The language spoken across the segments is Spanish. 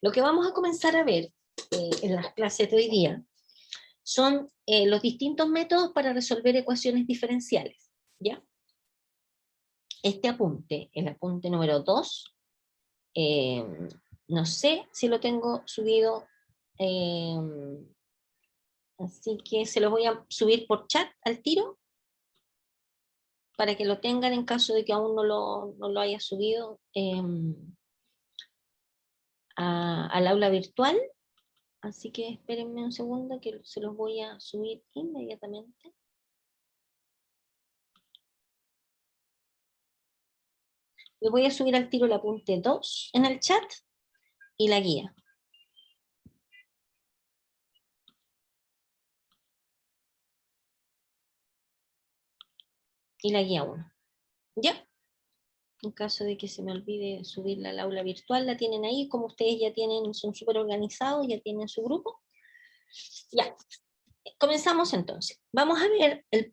Lo que vamos a comenzar a ver en las clases de hoy día son los distintos métodos para resolver ecuaciones diferenciales, ¿ya? Este apunte, el apunte número 2, no sé si lo tengo subido, así que se lo voy a subir por chat al tiro, para que lo tengan en caso de que aún no lo haya subido al aula virtual. Así que espérenme un segundo que se los voy a subir inmediatamente. Les voy a subir al tiro el apunte 2 en el chat y la guía. Y la guía 1. ¿Ya? En caso de que se me olvide subirla al aula virtual, la tienen ahí. Como ustedes ya tienen, son súper organizados, ya tienen su grupo. Ya. Comenzamos entonces. Vamos a ver el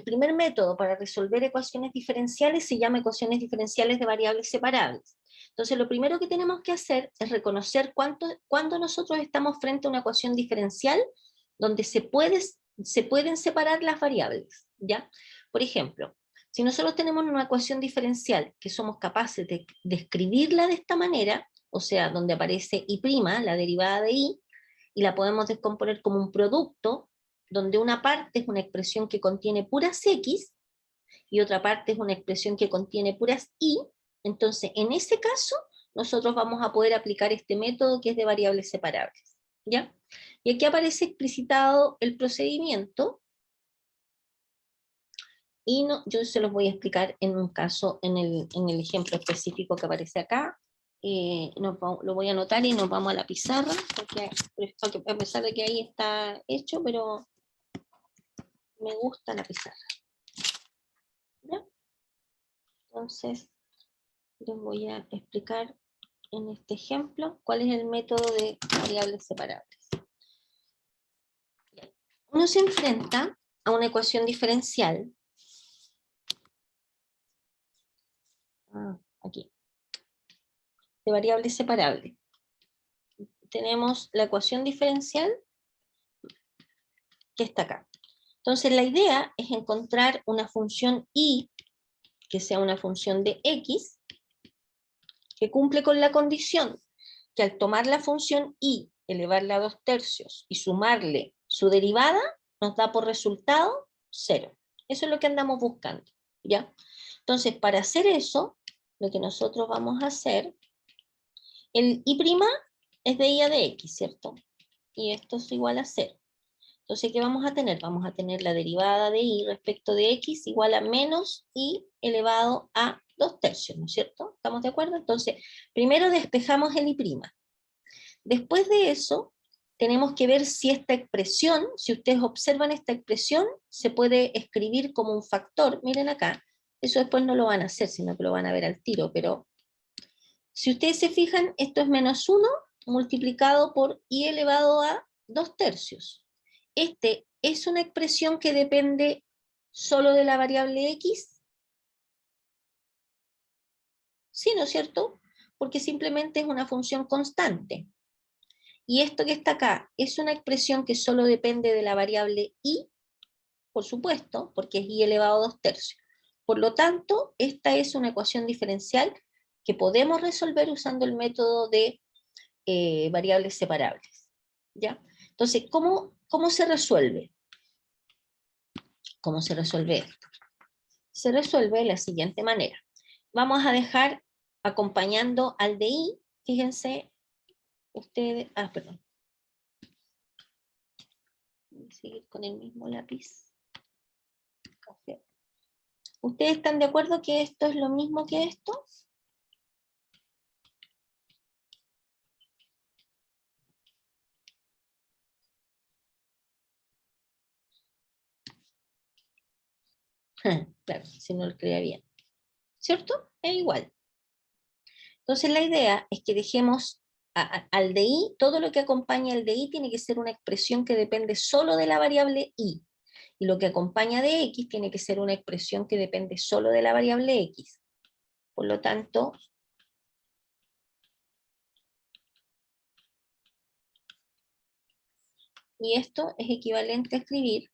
primer método para resolver ecuaciones diferenciales se llama ecuaciones diferenciales de variables separables. Entonces, lo primero que tenemos que hacer es reconocer cuándo nosotros estamos frente a una ecuación diferencial donde se pueden separar las variables, ¿ya? Por ejemplo, si nosotros tenemos una ecuación diferencial que somos capaces de escribirla de esta manera, o sea, donde aparece y', la derivada de y la podemos descomponer como un producto, donde una parte es una expresión que contiene puras x, y otra parte es una expresión que contiene puras y, entonces en ese caso nosotros vamos a poder aplicar este método que es de variables separables, ¿ya? Y aquí aparece explicitado el procedimiento, y yo se los voy a explicar en un caso, en el ejemplo específico que aparece acá. Lo voy a anotar y nos vamos a la pizarra, porque a pesar de que ahí está hecho, pero me gusta la pizarra. ¿Ya? Entonces, les voy a explicar en este ejemplo cuál es el método de variables separables. Uno se enfrenta a una ecuación diferencial, aquí, de variables separables. Tenemos la ecuación diferencial que está acá. Entonces la idea es encontrar una función y que sea una función de x que cumple con la condición que al tomar la función y, elevarla a 2/3 y sumarle su derivada, nos da por resultado 0. Eso es lo que andamos buscando, ¿ya? Entonces, para hacer eso, lo que nosotros vamos a hacer, el y' es de y a de x, ¿cierto? Y esto es igual a 0. Entonces, ¿qué vamos a tener? Vamos a tener la derivada de y respecto de x igual a menos y elevado a 2/3, ¿no es cierto? ¿Estamos de acuerdo? Entonces, primero despejamos el y'. Después de eso, tenemos que ver si esta expresión, si ustedes observan esta expresión, se puede escribir como un factor. Miren acá, eso después no lo van a hacer, sino que lo van a ver al tiro, pero si ustedes se fijan, esto es menos 1 multiplicado por y elevado a 2/3. Este es una expresión que depende solo de la variable x. Sí, ¿no es cierto? Porque simplemente es una función constante. Y esto que está acá es una expresión que solo depende de la variable y, por supuesto, porque es y elevado a 2/3. Por lo tanto, esta es una ecuación diferencial que podemos resolver usando el método de variables separables, ¿ya? Entonces, ¿cómo se resuelve? ¿Cómo se resuelve esto? Se resuelve de la siguiente manera. Vamos a dejar acompañando al de y, fíjense, ustedes, perdón. Voy a seguir con el mismo lápiz. Café. ¿Ustedes están de acuerdo que esto es lo mismo que esto? Claro, si no lo creía bien. ¿Cierto? Es igual. Entonces la idea es que dejemos al de y, todo lo que acompaña al de y tiene que ser una expresión que depende solo de la variable y. Y lo que acompaña de x tiene que ser una expresión que depende solo de la variable x. Por lo tanto, Y esto es equivalente a escribir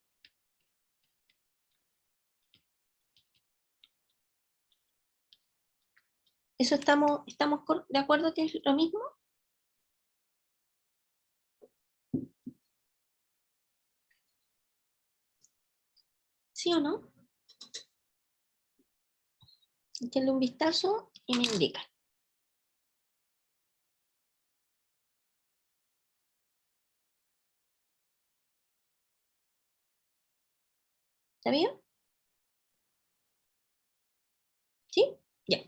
¿eso estamos de acuerdo que es lo mismo? ¿Sí o no? Échenle un vistazo y me indican. ¿Está bien? ¿Sí? Ya.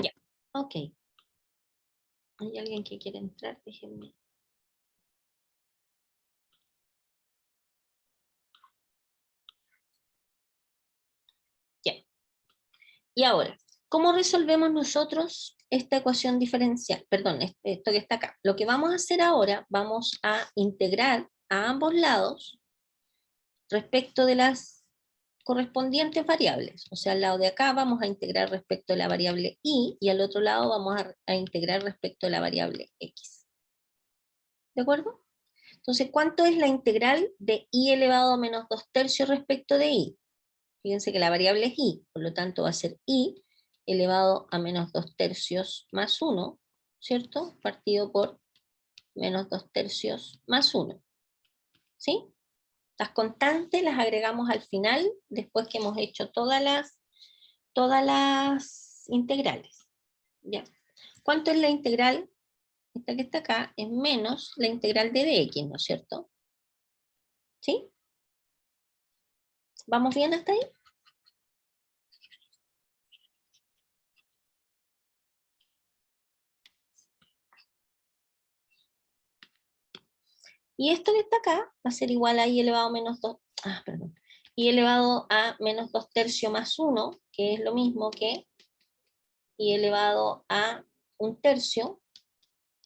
Ya. Ok. ¿Hay alguien que quiere entrar? Déjenme. Ya. Y ahora, ¿cómo resolvemos nosotros esta ecuación diferencial? Perdón, esto que está acá. Lo que vamos a hacer ahora, vamos a integrar a ambos lados respecto de las correspondientes variables. O sea, al lado de acá vamos a integrar respecto de la variable y al otro lado vamos a integrar respecto de la variable x. ¿De acuerdo? Entonces, ¿cuánto es la integral de y elevado a menos 2/3 respecto de y? Fíjense que la variable es y, por lo tanto va a ser y elevado a menos 2/3 más 1, ¿cierto? Partido por menos 2/3 más 1. ¿Sí? Las constantes las agregamos al final, después que hemos hecho todas las integrales. ¿Ya? ¿Cuánto es la integral? Esta que está acá es menos la integral de dx, ¿no es cierto? ¿Sí? ¿Vamos bien hasta ahí? Y esto que está acá va a ser igual a i elevado a menos 2, perdón, i elevado a menos 2/3 más 1, que es lo mismo que i elevado a 1/3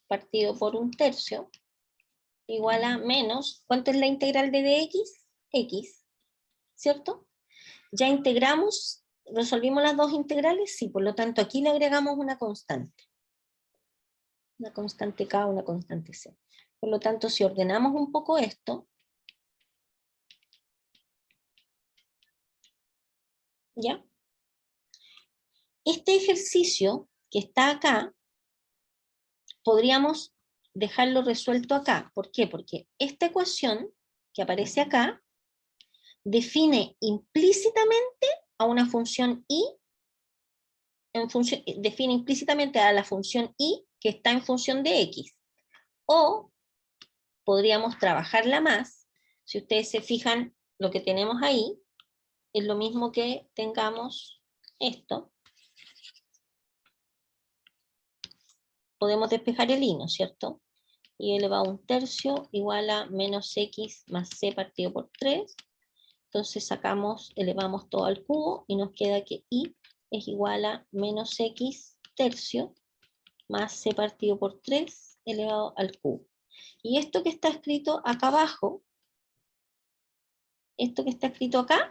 partido por 1/3, igual a menos, ¿cuánto es la integral de dx? X, ¿cierto? Ya integramos, resolvimos las dos integrales, sí, por lo tanto aquí le agregamos una constante K, una constante C. Por lo tanto, si ordenamos un poco esto, ¿ya? Este ejercicio que está acá, podríamos dejarlo resuelto acá. ¿Por qué? Porque esta ecuación que aparece acá define implícitamente a una función y, define implícitamente a la función y que está en función de x. O podríamos trabajarla más. Si ustedes se fijan, lo que tenemos ahí es lo mismo que tengamos esto. Podemos despejar el i, ¿no es cierto? Y elevado a 1/3 igual a menos x más c partido por 3. Entonces sacamos, elevamos todo al cubo y nos queda que i es igual a menos x tercio más c partido por 3 elevado al cubo. Y esto que está escrito acá abajo, esto que está escrito acá,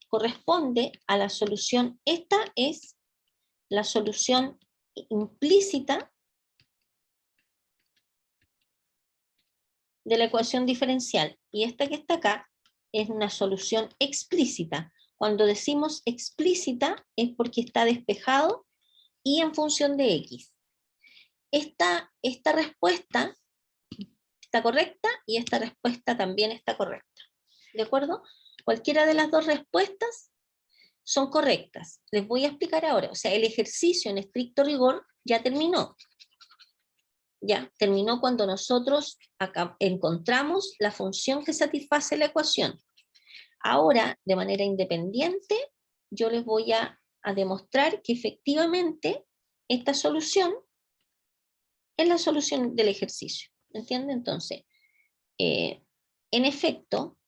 corresponde a la solución. Esta es la solución implícita de la ecuación diferencial. Y esta que está acá es una solución explícita. Cuando decimos explícita es porque está despejado y en función de x. Esta respuesta está correcta y esta respuesta también está correcta. ¿De acuerdo? Cualquiera de las dos respuestas son correctas. Les voy a explicar ahora. O sea, el ejercicio en estricto rigor ya terminó. Ya, terminó cuando nosotros acá encontramos la función que satisface la ecuación. Ahora, de manera independiente, yo les voy a demostrar que efectivamente esta solución es la solución del ejercicio. ¿Entienden? Entonces, en efecto,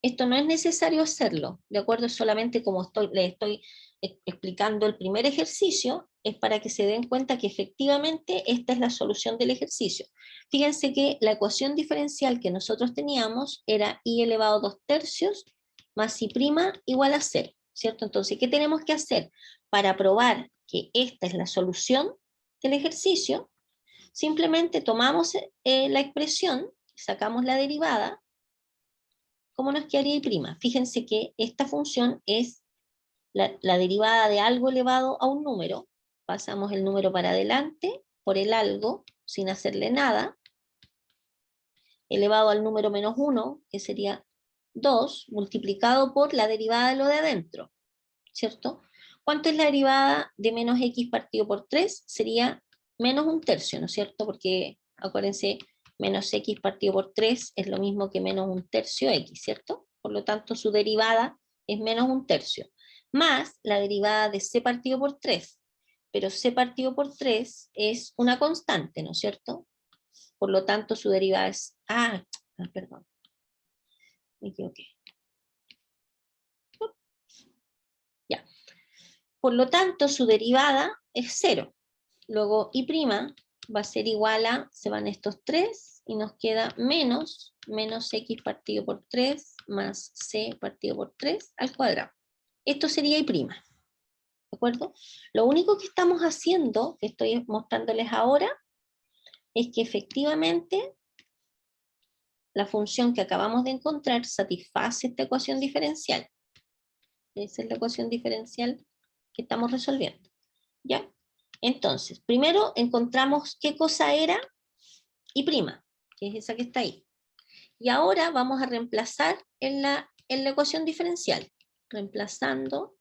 esto no es necesario hacerlo, ¿de acuerdo? Solamente como les estoy explicando el primer ejercicio, es para que se den cuenta que efectivamente esta es la solución del ejercicio. Fíjense que la ecuación diferencial que nosotros teníamos era i elevado a 2/3 más i' igual a 0, ¿cierto? Entonces, ¿qué tenemos que hacer? Para probar que esta es la solución del ejercicio, Simplemente tomamos la expresión, sacamos la derivada, ¿cómo nos quedaría y'? Fíjense que esta función es la derivada de algo elevado a un número, pasamos el número para adelante por el algo, sin hacerle nada, elevado al número menos 1, que sería 2, multiplicado por la derivada de lo de adentro, ¿cierto? ¿Cuánto es la derivada de menos x partido por 3? Sería menos un tercio, ¿no es cierto? Porque, acuérdense, menos x partido por 3 es lo mismo que menos un tercio x, ¿cierto? Por lo tanto, su derivada es menos un tercio, más la derivada de c partido por 3. Pero c partido por 3 es una constante, ¿no es cierto? Por lo tanto, su derivada es... perdón, me equivoqué. Ya. Por lo tanto, su derivada es 0. Luego y' va a ser igual a, se van estos 3 y nos queda menos x partido por 3 más c partido por 3 al cuadrado. Esto sería y'. ¿De acuerdo? Lo único que estamos haciendo, que estoy mostrándoles ahora, es que efectivamente la función que acabamos de encontrar satisface esta ecuación diferencial. Esa es la ecuación diferencial que estamos resolviendo. ¿Ya? Entonces, primero encontramos qué cosa era y', que es esa que está ahí. Y ahora vamos a reemplazar en la ecuación diferencial. Reemplazando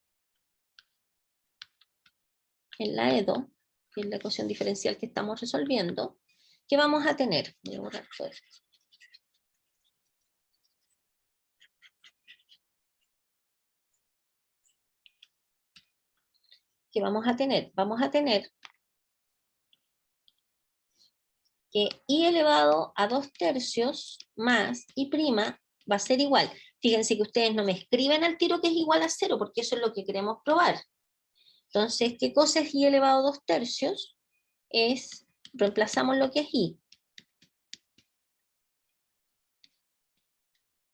en la EDO, que es la ecuación diferencial que estamos resolviendo, ¿qué vamos a tener? Voy a borrar todo esto. ¿Qué vamos a tener? Vamos a tener que y elevado a 2 tercios más y' va a ser igual. Fíjense que ustedes no me escriben al tiro que es igual a 0, porque eso es lo que queremos probar. Entonces, ¿qué cosa es y elevado a 2 tercios? Reemplazamos lo que es y.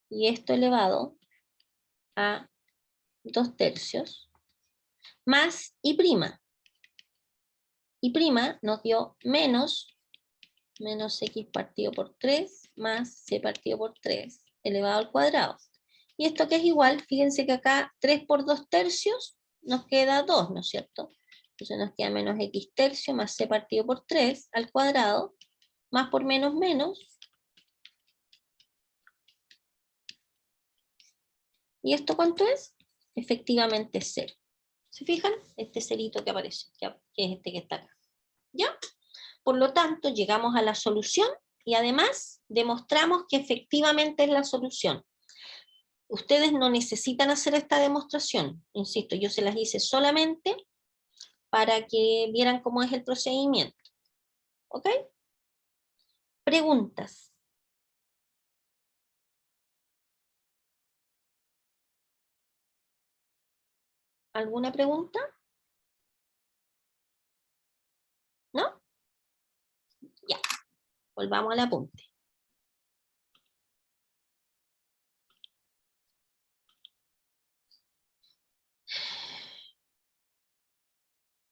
Y esto elevado a 2 tercios más y'. Y' nos dio menos x partido por 3 más c partido por 3 elevado al cuadrado. Y esto que es igual, fíjense que acá 3 por 2 tercios nos queda 2, ¿no es cierto? Entonces nos queda menos x tercio más c partido por 3 al cuadrado, más por menos menos. ¿Y esto cuánto es? Efectivamente 0. ¿Se fijan? Este cerito que aparece, que es este que está acá. ¿Ya? Por lo tanto, llegamos a la solución y además demostramos que efectivamente es la solución. Ustedes no necesitan hacer esta demostración, insisto, yo se las hice solamente para que vieran cómo es el procedimiento. ¿Ok? Preguntas. ¿Alguna pregunta? ¿No? Ya, volvamos al apunte.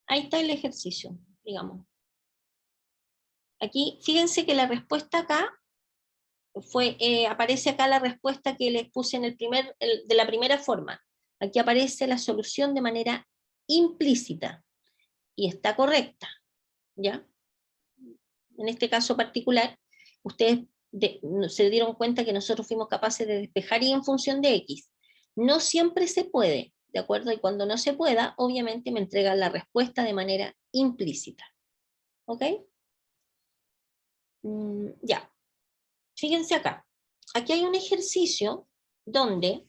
Ahí está el ejercicio, digamos. Aquí, fíjense que la respuesta acá aparece acá la respuesta que les puse en de la primera forma. Aquí aparece la solución de manera implícita y está correcta, ¿ya? En este caso particular, ustedes se dieron cuenta que nosotros fuimos capaces de despejar y en función de x. No siempre se puede, ¿de acuerdo? Y cuando no se pueda, obviamente me entregan la respuesta de manera implícita. ¿Ok? Ya. Fíjense acá. Aquí hay un ejercicio donde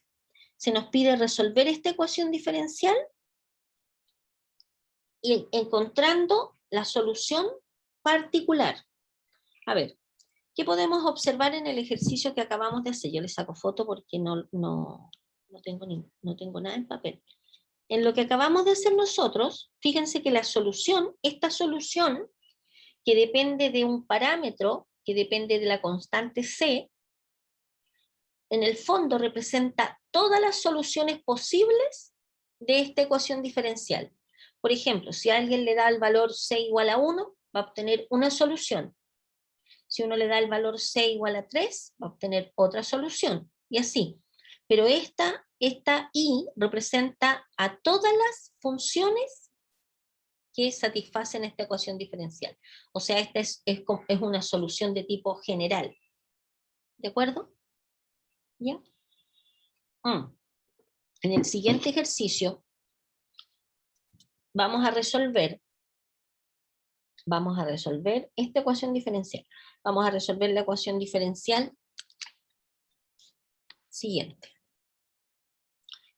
se nos pide resolver esta ecuación diferencial y encontrando la solución particular. A ver, ¿qué podemos observar en el ejercicio que acabamos de hacer? Yo les saco foto porque no tengo nada en papel. En lo que acabamos de hacer nosotros, fíjense que la solución, esta solución, que depende de un parámetro, que depende de la constante C, en el fondo representa todas las soluciones posibles de esta ecuación diferencial. Por ejemplo, si a alguien le da el valor C igual a 1, va a obtener una solución. Si uno le da el valor c igual a 3, va a obtener otra solución, y así. Pero esta y representa a todas las funciones que satisfacen esta ecuación diferencial. O sea, esta es una solución de tipo general. ¿De acuerdo? ¿Ya? En el siguiente ejercicio vamos a resolver esta ecuación diferencial. Vamos a resolver la ecuación diferencial siguiente,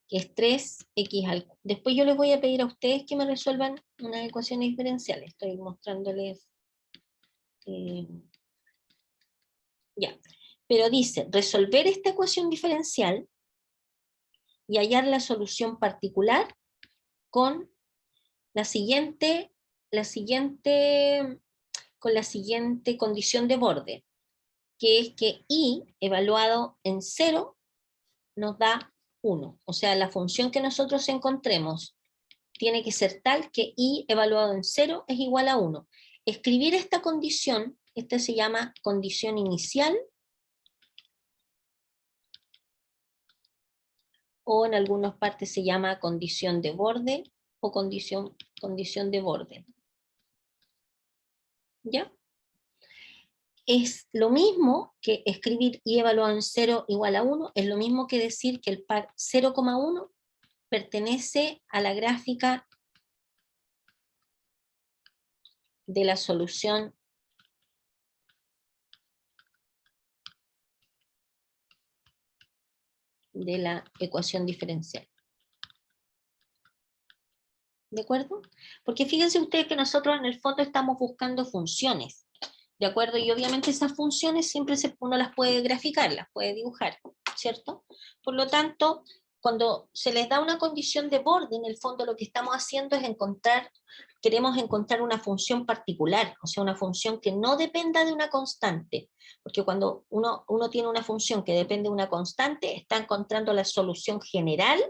que es 3x al... Después yo les voy a pedir a ustedes que me resuelvan unas ecuaciones diferenciales. Estoy mostrándoles... ya. Pero dice, resolver esta ecuación diferencial y hallar la solución particular con la siguiente condición de borde, que es que y evaluado en 0 nos da 1. O sea, la función que nosotros encontremos tiene que ser tal que y evaluado en 0 es igual a 1. Escribir esta condición, esta se llama condición inicial, o en algunas partes se llama condición de borde, o condición de borde. ¿Ya? Es lo mismo que escribir y evaluado en 0 igual a 1, es lo mismo que decir que el par 0,1 pertenece a la gráfica de la solución de la ecuación diferencial. ¿De acuerdo? Porque fíjense ustedes que nosotros en el fondo estamos buscando funciones, ¿de acuerdo? Y obviamente esas funciones siempre uno las puede graficar, las puede dibujar, ¿cierto? Por lo tanto, cuando se les da una condición de borde, en el fondo lo que estamos haciendo es queremos encontrar una función particular, o sea, una función que no dependa de una constante, porque cuando uno tiene una función que depende de una constante, está encontrando la solución general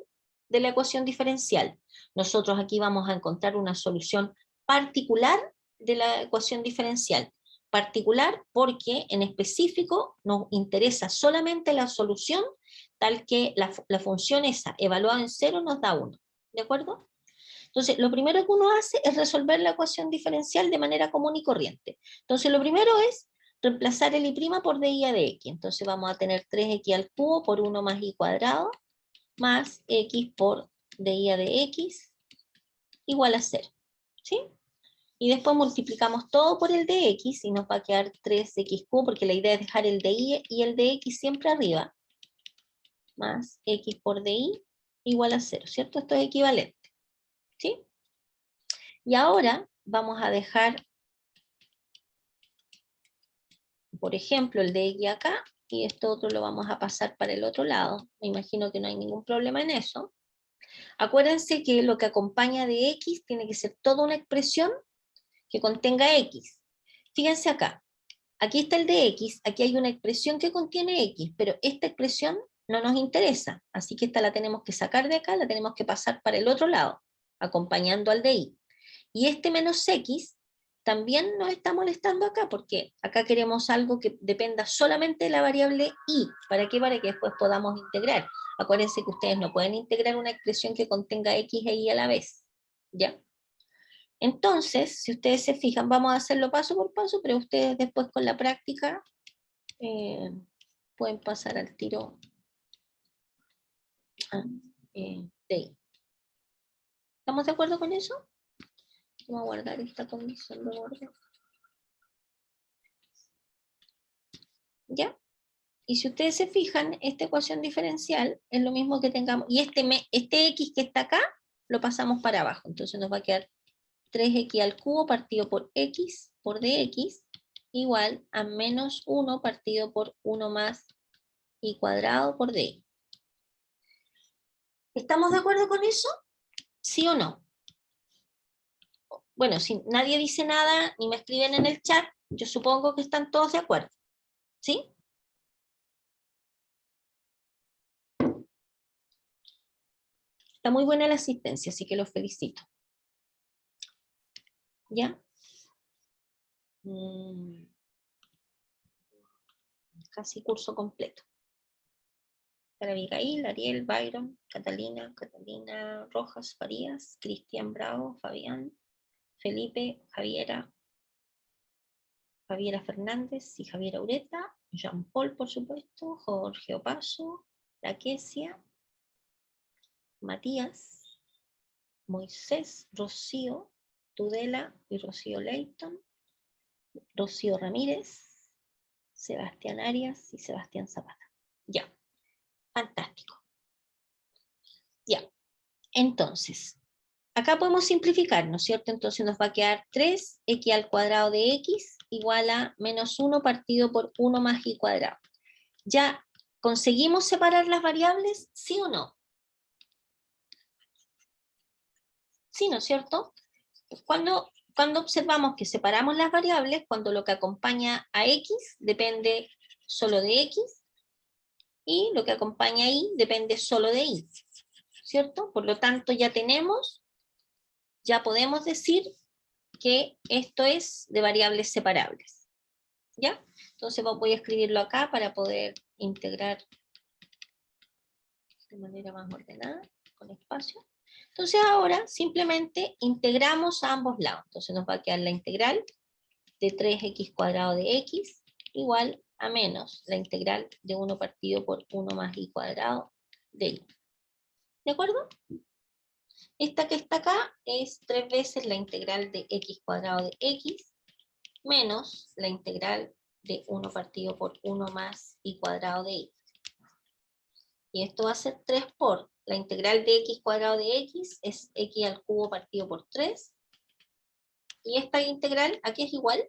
de la ecuación diferencial. Nosotros aquí vamos a encontrar una solución particular de la ecuación diferencial. Particular porque en específico nos interesa solamente la solución tal que la función esa evaluada en 0 nos da 1. ¿De acuerdo? Entonces, lo primero que uno hace es resolver la ecuación diferencial de manera común y corriente. Entonces, lo primero es reemplazar el y' por dI de x. Entonces vamos a tener 3x al cubo por 1 más y cuadrado más x por dI de x igual a 0. ¿Sí? Y después multiplicamos todo por el de x y nos va a quedar 3x cubo, porque la idea es dejar el de y y el de x siempre arriba, más x por dI igual a 0, ¿cierto? Esto es equivalente, ¿sí? Y ahora vamos a dejar, por ejemplo, el de x acá, y esto otro lo vamos a pasar para el otro lado. Me imagino que no hay ningún problema en eso. Acuérdense que lo que acompaña de x tiene que ser toda una expresión que contenga x. Fíjense acá, aquí está el de x, aquí hay una expresión que contiene x, pero esta expresión no nos interesa, así que esta la tenemos que sacar de acá, la tenemos que pasar para el otro lado, acompañando al de y. Y este menos x también nos está molestando acá, porque acá queremos algo que dependa solamente de la variable y. ¿Para qué? Para que después podamos integrar. Acuérdense que ustedes no pueden integrar una expresión que contenga x e y a la vez, ¿ya? Entonces, si ustedes se fijan, vamos a hacerlo paso por paso, pero ustedes después con la práctica pueden pasar al tiro de ahí. ¿Estamos de acuerdo con eso? Vamos a guardar esta condición de orden. ¿Ya? Y si ustedes se fijan, esta ecuación diferencial es lo mismo que tengamos, y este x que está acá, lo pasamos para abajo, entonces nos va a quedar 3x al cubo partido por x por dx igual a menos 1 partido por 1 más y cuadrado por d. ¿Estamos de acuerdo con eso? ¿Sí o no? Bueno, si nadie dice nada ni me escriben en el chat, yo supongo que están todos de acuerdo. ¿Sí? Está muy buena la asistencia, así que los felicito. ¿Ya? Casi curso completo. Para Abigail, Ariel, Byron, Catalina Rojas, Farías, Cristian Bravo, Fabián, Felipe, Javiera Fernández y Javiera Ureta, Jean Paul, por supuesto, Jorge Opaso, Laquesia, Matías, Moisés, Rocío, Tudela y Rocío Leighton, Rocío Ramírez, Sebastián Arias y Sebastián Zapata. Ya, fantástico. Ya, entonces, acá podemos simplificar, ¿no es cierto? Entonces nos va a quedar 3x al cuadrado de x igual a menos 1 partido por 1 más y cuadrado. ¿Ya conseguimos separar las variables? ¿Sí o no? Sí, ¿no es cierto? Cuando observamos que separamos las variables, cuando lo que acompaña a x depende solo de x, y lo que acompaña a y depende solo de y, ¿cierto? Por lo tanto, ya podemos decir que esto es de variables separables, ¿ya? Entonces voy a escribirlo acá para poder integrar de manera más ordenada, con espacio. Entonces ahora simplemente integramos a ambos lados. Entonces nos va a quedar la integral de 3x cuadrado de x igual a menos la integral de 1 partido por 1 más y cuadrado de y. ¿De acuerdo? Esta que está acá es 3 veces la integral de x cuadrado de x menos la integral de 1 partido por 1 más y cuadrado de y. Y esto va a ser 3 por la integral de x cuadrado de x, es x al cubo partido por 3. Y esta integral, ¿a qué es igual?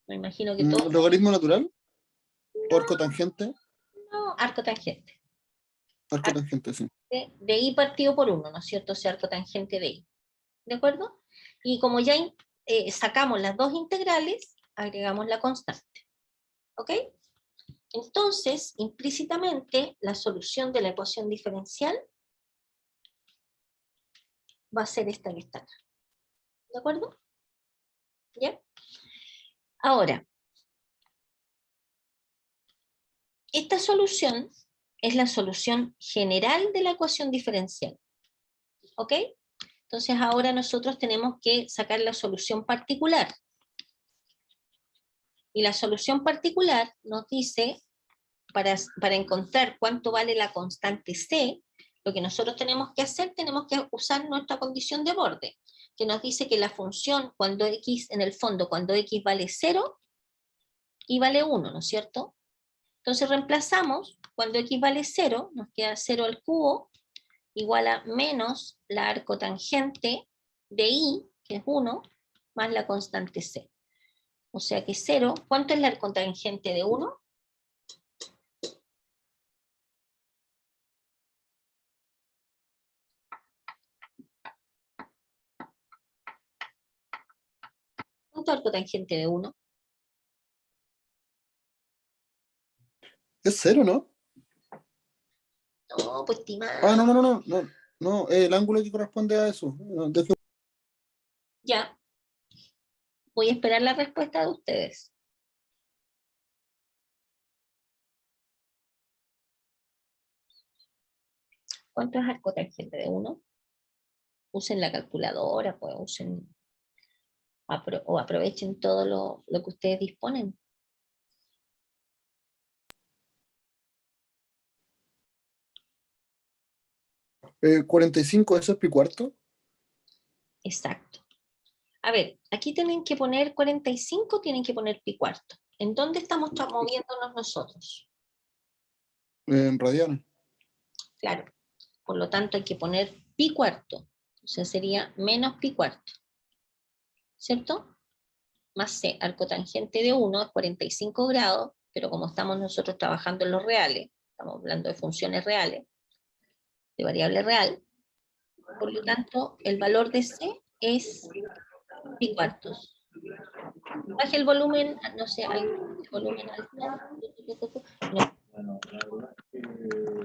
Me imagino que todo... ¿Logaritmo natural? ¿O arco tangente? No, arco tangente. Arco tangente, sí. De y partido por 1, ¿no es cierto? O sea, arco tangente de y. ¿De acuerdo? Y como ya sacamos las dos integrales, agregamos la constante. ¿Ok? Entonces, implícitamente, la solución de la ecuación diferencial va a ser esta que está acá. ¿De acuerdo? ¿Ya? Ahora, esta solución es la solución general de la ecuación diferencial. ¿Ok? Entonces ahora nosotros tenemos que sacar la solución particular. Y la solución particular nos dice, para encontrar cuánto vale la constante C, lo que nosotros tenemos que hacer, tenemos que usar nuestra condición de borde, que nos dice que la función, cuando x, en el fondo, cuando x vale 0, y vale 1, ¿no es cierto? Entonces reemplazamos, cuando x vale 0, nos queda 0 al cubo, igual a menos la arcotangente de y, que es 1, más la constante c. O sea que 0, ¿cuánto es la arcotangente de 1? ¿Cuánto es arcotangente de 1? Es 0, ¿no? No, pues estimado. Ah, no, el ángulo que corresponde a eso. Ya. Voy a esperar la respuesta de ustedes. ¿Cuánto es arcotangente de 1? Usen la calculadora, pues usen, o aprovechen todo lo que ustedes disponen. 45, ¿eso es pi cuarto? Exacto. A ver, aquí tienen que poner 45, tienen que poner pi cuarto. ¿En dónde estamos moviéndonos nosotros? En radianes. Claro. Por lo tanto, hay que poner pi cuarto. O sea, sería menos pi cuarto. ¿Cierto? Más c, arcotangente de 1 es 45 grados, pero como estamos nosotros trabajando en los reales, estamos hablando de funciones reales, de variable real, por lo tanto, el valor de c es pi cuartos. Baje el volumen, no sé, el volumen alto. No.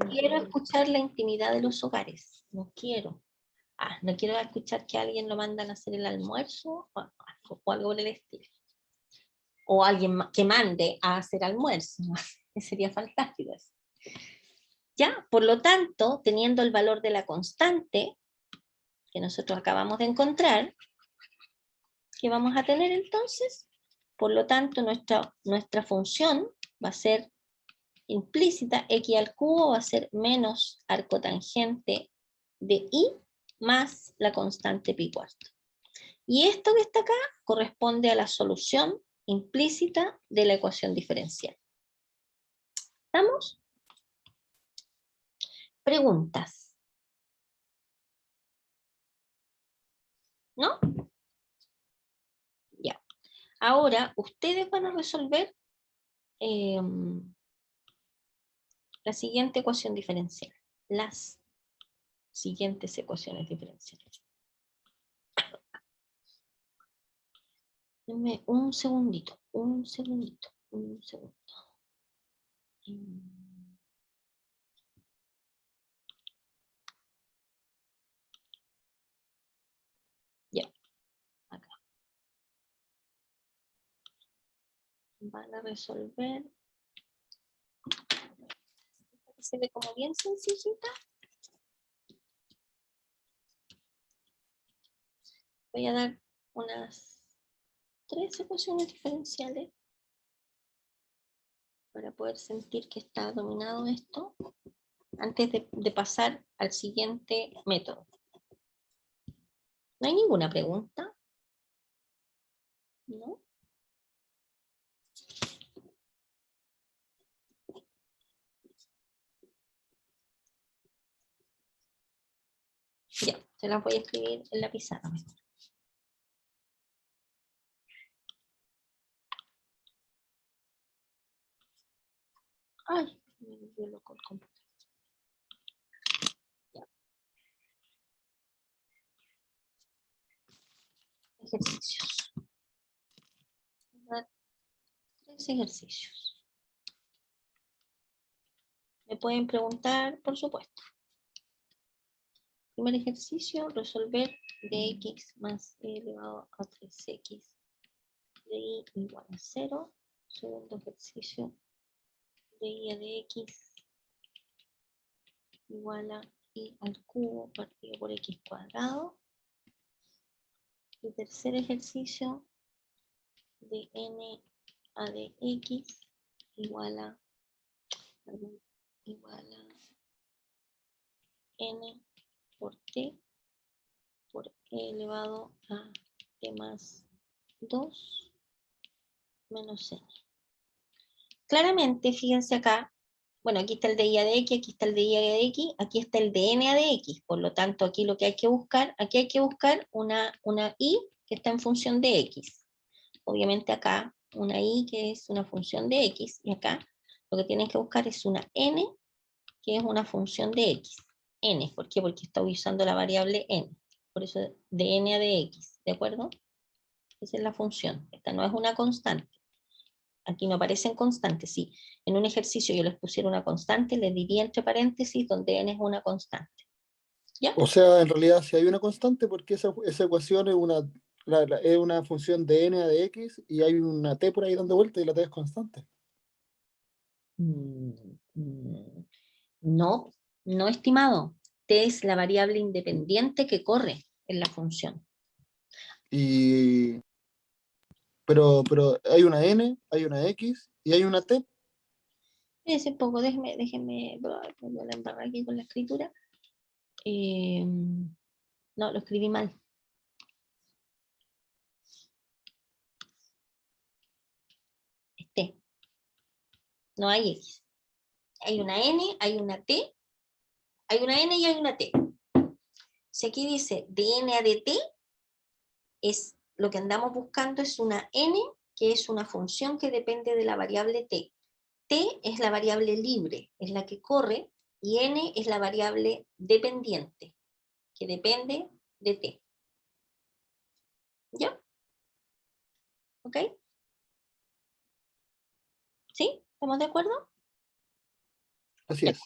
Quiero escuchar la intimidad de los hogares. No quiero. No quiero escuchar que alguien lo mandan a hacer el almuerzo. o algo por el estilo. O alguien que mande a hacer almuerzo, que sería fantástico eso. ¿Ya? Por lo tanto, teniendo el valor de la constante, que nosotros acabamos de encontrar, ¿qué vamos a tener entonces? Por lo tanto, nuestra función va a ser implícita, x al cubo va a ser menos arcotangente de y más la constante pi cuarto. Y esto que está acá corresponde a la solución implícita de la ecuación diferencial. ¿Estamos? Preguntas. ¿No? Ya. Ahora, ustedes van a resolver la siguiente ecuación diferencial. Las siguientes ecuaciones diferenciales. Denme un segundito. Ya, acá. Van a resolver. Se ve como bien sencillita. Voy a dar unas 3 ecuaciones diferenciales para poder sentir que está dominado esto antes de pasar al siguiente método. ¿No hay ninguna pregunta? ¿No? Ya, se las voy a escribir en la pizarra mejor. Ay, me volvió loco el computador. Ya. Ejercicios. Voy a dar 3 ejercicios. Me pueden preguntar, por supuesto. Primer ejercicio, resolver dx más e elevado a 3x de y igual a 0. Segundo ejercicio, de y a dx igual a y al cubo partido por x cuadrado. Y tercer ejercicio, de n a dx igual a n por t por e elevado a t más 2 menos n. Claramente, fíjense acá, bueno, aquí está el de y a de x, aquí está el de y a de x, aquí está el de n a de x, por lo tanto, aquí lo que hay que buscar, aquí hay que buscar una y que está en función de x. Obviamente acá, una y que es una función de x, y acá lo que tienen que buscar es una n que es una función de x. N, ¿por qué? Porque está usando la variable n, por eso de n a de x, ¿de acuerdo? Esa es la función, esta no es una constante. Aquí no aparecen constantes, sí. En un ejercicio yo les pusiera una constante, les diría entre paréntesis donde n es una constante. ¿Ya? O sea, en realidad si hay una constante, porque esa ecuación es es una función de n a de x y hay una t por ahí dando vuelta y la t es constante. No, no, estimado. T es la variable independiente que corre en la función. Y, pero hay una n, hay una x y hay una t. Ese poco, déjeme, voy a embarrar aquí con la escritura. No, lo escribí mal. T. No hay X. Hay una N, hay una T, hay una N y hay una T. Si aquí dice de N a de T, es lo que andamos buscando es una N, que es una función que depende de la variable T. T es la variable libre, es la que corre, y N es la variable dependiente, que depende de T. ¿Ya? ¿Ok? ¿Sí? ¿Estamos de acuerdo? Así es.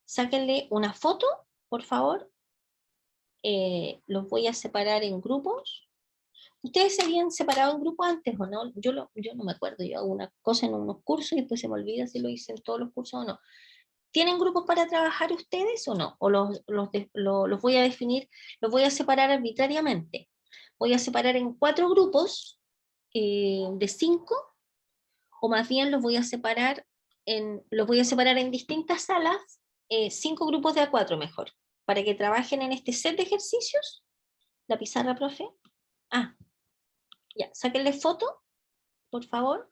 Sáquenle una foto, por favor. Los voy a separar en grupos. ¿Ustedes se habían separado en grupo antes o no? Yo no me acuerdo, yo hago una cosa en unos cursos y después se me olvida si lo hice en todos los cursos o no. ¿Tienen grupos para trabajar ustedes o no? ¿O los voy a definir, los voy a separar arbitrariamente? Voy a separar en 4 grupos de 5, o más bien los voy a separar en distintas salas, 5 grupos de A4 mejor, para que trabajen en este set de ejercicios. La pizarra, profe. Ah, ya, sáquenle foto, por favor.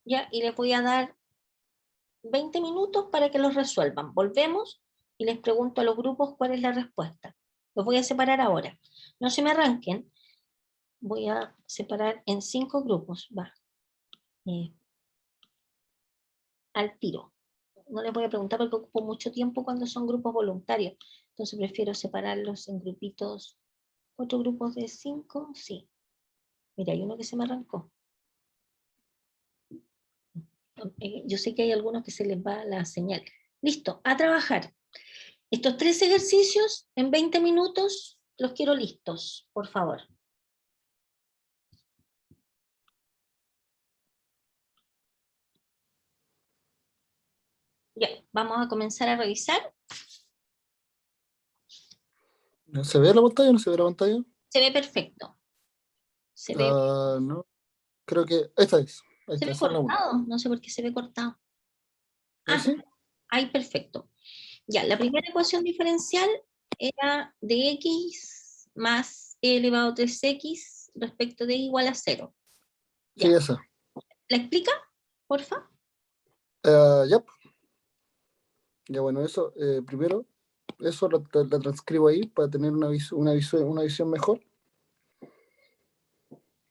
Ya, y les voy a dar 20 minutos para que los resuelvan. Volvemos y les pregunto a los grupos cuál es la respuesta. Los voy a separar ahora. No se me arranquen. Voy a separar en 5 grupos. Va. Al tiro. No les voy a preguntar porque ocupo mucho tiempo cuando son grupos voluntarios. Entonces prefiero separarlos en grupitos. 4 grupos de 5, sí. Mira, hay uno que se me arrancó. Yo sé que hay algunos que se les va la señal. Listo, a trabajar. Estos 3 ejercicios en 20 minutos los quiero listos, por favor. Ya, vamos a comenzar a revisar. ¿Se ve la pantalla o no se ve la pantalla? Se ve perfecto. Se ve, No, creo que esta es. Ahí se está, ve esa es la 1. cortado, no sé por qué se ve cortado. ¿Ahí Ah, sí? ahí perfecto. Ya, la primera ecuación diferencial era de x más e elevado a 3x respecto de igual a 0. Sí, Ya, esa. ¿la explica, porfa? Ya, ya bueno, eso, primero, eso la transcribo ahí para tener una visión mejor.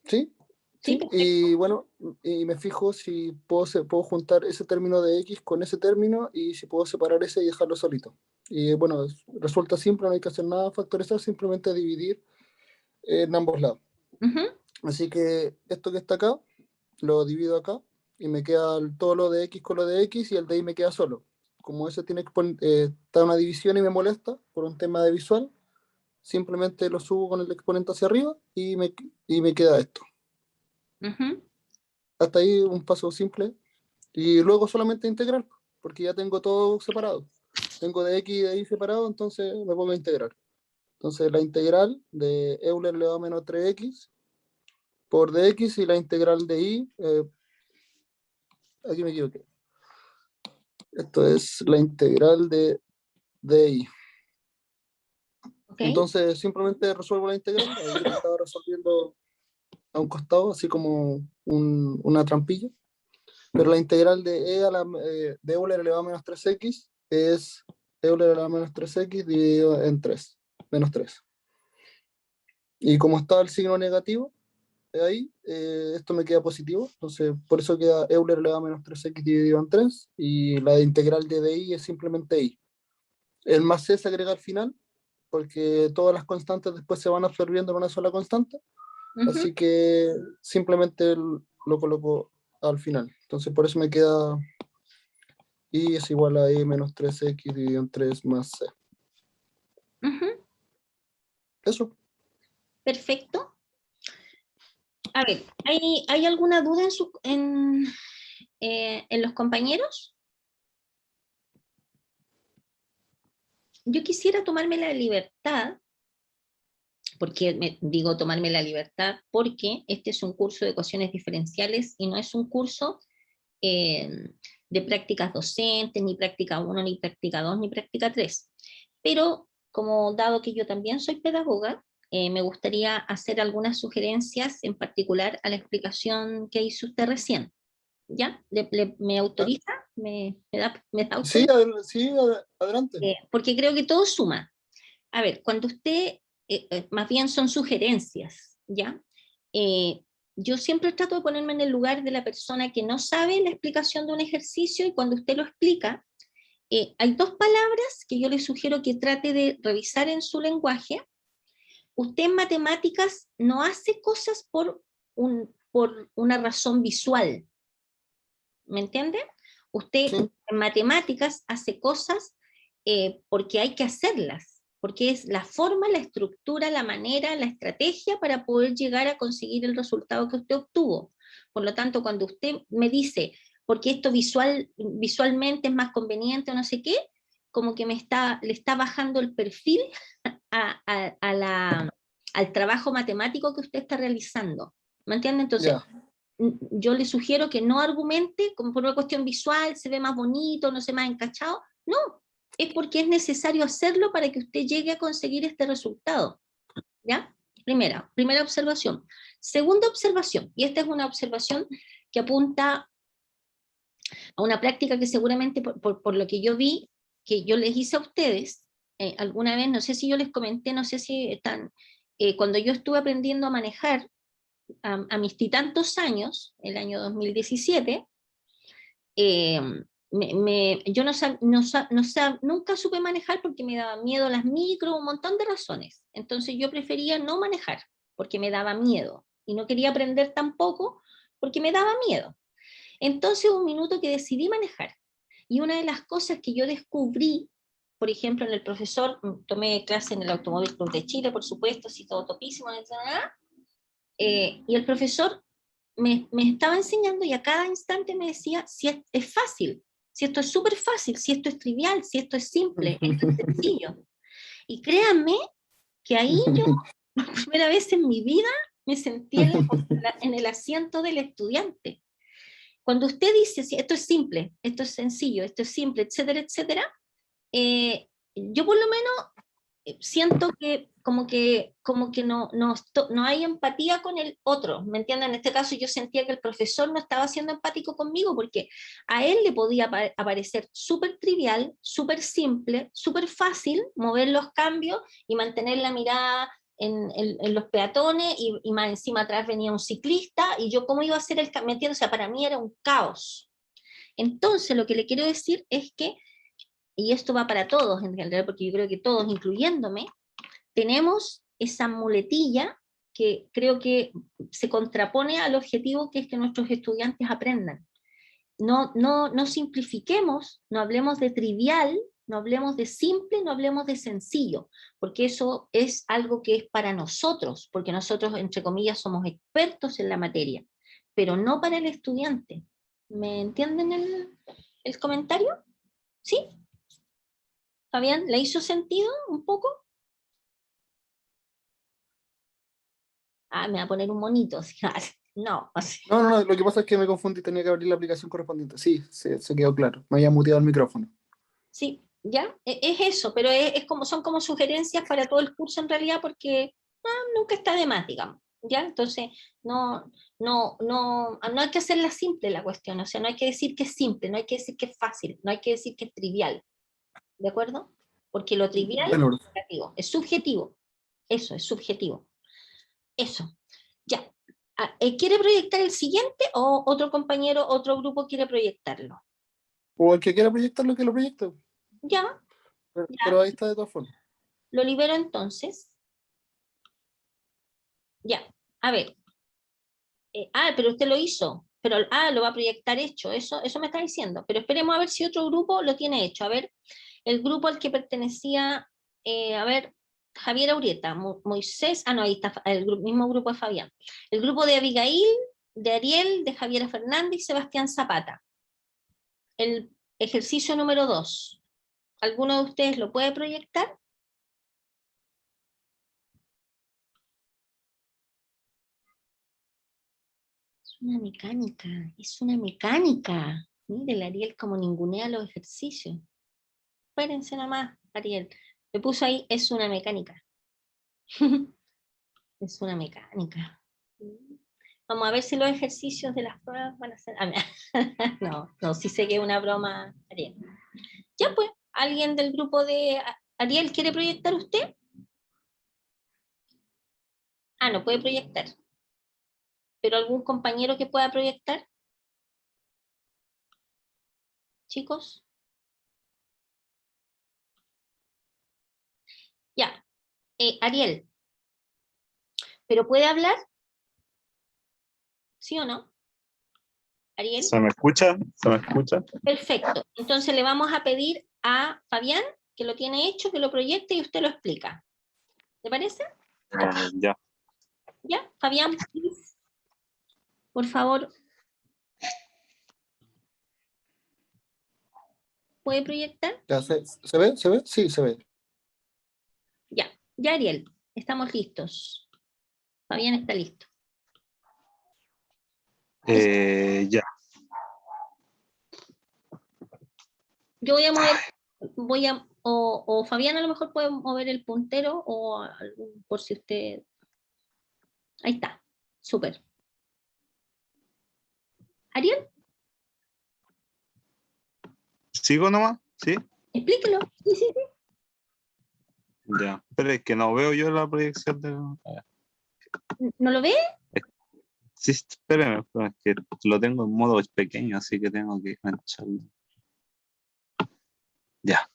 ¿Sí? Sí, Sí, perfecto. y bueno, y me fijo si puedo juntar ese término de x con ese término y si puedo separar ese y dejarlo solito. Y bueno, resulta simple, no hay que hacer nada, factorizar, simplemente dividir en ambos lados. Ujú. Así que esto que está acá, lo divido acá y me queda todo lo de x con lo de x y el de y me queda solo. Como ese tiene que está una división y me molesta por un tema de visual, simplemente lo subo con el exponente hacia arriba y me queda esto. Ujú. Hasta ahí un paso simple. Y luego solamente integrar, porque ya tengo todo separado. Tengo de x y de y separado, entonces me pongo a integrar. Entonces la integral de Euler elevado a menos 3x por dx y la integral de y, aquí me equivoqué. Esto es la integral de y. Ok. Entonces simplemente resuelvo la integral. Ahí lo estaba resolviendo a un costado, así como una trampilla. Pero la integral de de Euler elevado a menos 3x es Euler elevado a menos 3x dividido en 3, menos 3. Y como está el signo negativo, ahí, esto me queda positivo. Entonces, por eso queda Euler elevado a menos 3x dividido en 3. Y la integral de DI es simplemente I. El más C se agrega al final, porque todas las constantes después se van absorbiendo en una sola constante. Ujú. Así que simplemente lo coloco al final. Entonces, por eso me queda I es igual a I menos 3x dividido en 3 más C. Ujú. Eso. Perfecto. A ver, ¿hay alguna duda en los compañeros? Yo quisiera tomarme la libertad, porque digo tomarme la libertad, porque este es un curso de ecuaciones diferenciales y no es un curso eh, de prácticas docentes, ni práctica 1, ni práctica 2, ni práctica 3. Pero como dado que yo también soy pedagoga, me gustaría hacer algunas sugerencias en particular a la explicación que hizo usted recién. ¿Ya? ¿Me ¿Ah? autoriza? ¿Me da Sí, autorización? sí, adelante. Porque creo que todo suma. A ver, cuando usted, más bien son sugerencias, ¿ya? Eh, yo siempre trato de ponerme en el lugar de la persona que no sabe la explicación de un ejercicio y cuando usted lo explica, hay 2 palabras que yo le sugiero que trate de revisar en su lenguaje. Usted en matemáticas no hace cosas por una razón visual, ¿me entiende? Usted Sí, en matemáticas hace cosas porque hay que hacerlas, porque es la forma, la estructura, la manera, la estrategia para poder llegar a conseguir el resultado que usted obtuvo. Por lo tanto, cuando usted me dice, porque esto visualmente es más conveniente o no sé qué, como que le está bajando el perfil al trabajo matemático que usted está realizando. ¿Me entiende? Entonces, yo le sugiero que no argumente como por una cuestión visual, se ve más bonito, no se ve más encachado. No, es porque es necesario hacerlo para que usted llegue a conseguir este resultado. ¿Ya? Primera observación. Segunda observación, y esta es una observación que apunta a una práctica que seguramente por lo que yo vi, que yo les hice a ustedes, alguna vez, no sé si yo les comenté, no sé si están, cuando yo estuve aprendiendo a manejar a mis tantos años, el año 2017, yo nunca supe manejar porque me daba miedo las micros, un montón de razones. Entonces yo prefería no manejar porque me daba miedo y no quería aprender tampoco porque me daba miedo. Entonces un minuto que decidí manejar, y una de las cosas que yo descubrí, por ejemplo, en el profesor, tomé clase en el Automóvil Club de Chile, por supuesto, así todo topísimo, y el profesor me estaba enseñando y a cada instante me decía, si es fácil, si esto es súper fácil, si esto es trivial, si esto es simple, esto es sencillo. Y créanme que ahí yo, por primera vez en mi vida, me sentí en el asiento del estudiante. Cuando usted dice, si esto es simple, esto es sencillo, esto es simple, etcétera, etcétera, yo por lo menos siento que como que no hay empatía con el otro, ¿me entienden? En este caso yo sentía que el profesor no estaba siendo empático conmigo porque a él le podía aparecer súper trivial, súper simple, súper fácil mover los cambios y mantener la mirada en los peatones y más encima atrás venía un ciclista y yo cómo iba a hacer el cambio, ¿me entiendes? O sea, para mí era un caos. Entonces lo que le quiero decir es que, y esto va para todos en realidad, porque yo creo que todos, incluyéndome, tenemos esa muletilla que creo que se contrapone al objetivo que es que nuestros estudiantes aprendan. No simplifiquemos, no hablemos de trivial, no hablemos de simple, no hablemos de sencillo, porque eso es algo que es para nosotros, porque nosotros, entre comillas, somos expertos en la materia, pero no para el estudiante. ¿Me entienden el comentario? ¿Sí? ¿Fabián, le hizo sentido un poco? Ah, me va a poner un monito. No, No, lo que pasa es que me confundí, tenía que abrir la aplicación correspondiente. Sí, se quedó claro. Me había muteado el micrófono. sí, ya, es eso, pero son como sugerencias para todo el curso en realidad, porque nunca está de más, digamos, ¿ya? Entonces, no hay que hacerla simple la cuestión, o sea, no hay que decir que es simple, no hay que decir que es fácil, no hay que decir que es trivial, ¿de acuerdo? Porque lo trivial De acuerdo. es subjetivo, eso, es subjetivo, eso, ya. ¿Quiere proyectar el siguiente o otro compañero, otro grupo quiere proyectarlo? O el que quiera proyectarlo, que lo proyecte. Ya, Pero ahí está de todas formas. lo libero entonces. Ya, a ver. Pero usted lo hizo. Pero, lo va a proyectar hecho. Eso me está diciendo. Pero esperemos a ver si otro grupo lo tiene hecho. A ver, el grupo al que pertenecía, a ver, Javier Aurieta, Moisés, no, ahí está mismo grupo de Fabián. El grupo de Abigail, de Ariel, de Javiera Fernández y Sebastián Zapata. El ejercicio número 2. ¿Alguno de ustedes lo puede proyectar? Una mecánica, es una mecánica. Mire, el Ariel como ningunea los ejercicios. Espérense nomás, Ariel. Le puso ahí, es una mecánica. Es una mecánica. Vamos a ver si los ejercicios de las pruebas van a ser... no, sí sé que es una broma, Ariel. Ya pues, ¿alguien del grupo de Ariel quiere proyectar usted? No puede proyectar. ¿Pero algún compañero que pueda proyectar? Chicos. Ya. Ariel, ¿pero puede hablar? ¿Sí o no? Ariel. ¿Se me escucha? ¿Se me escucha? Perfecto. Entonces le vamos a pedir a Fabián que lo tiene hecho, que lo proyecte y usted lo explica. ¿Te parece? Ya. ¿Ya? Fabián, please. Por favor. ¿Puede proyectar? Ya, ¿se ve? ¿Se ve? Sí, se ve. Ya. Ya, Ariel, estamos listos. Fabián está listo. Ya. Yo voy a mover, o Fabián a lo mejor puede mover el puntero, o por si usted... Ahí está, súper. Ariel, ¿Sigo nomás? ¿Sí? explíquelo. Sí, sí, sí. Ya. Pero es que no veo yo la proyección de... ¿No lo ve? Sí, espérame, es que lo tengo en modo pequeño, así que tengo que engancharlo. Ya.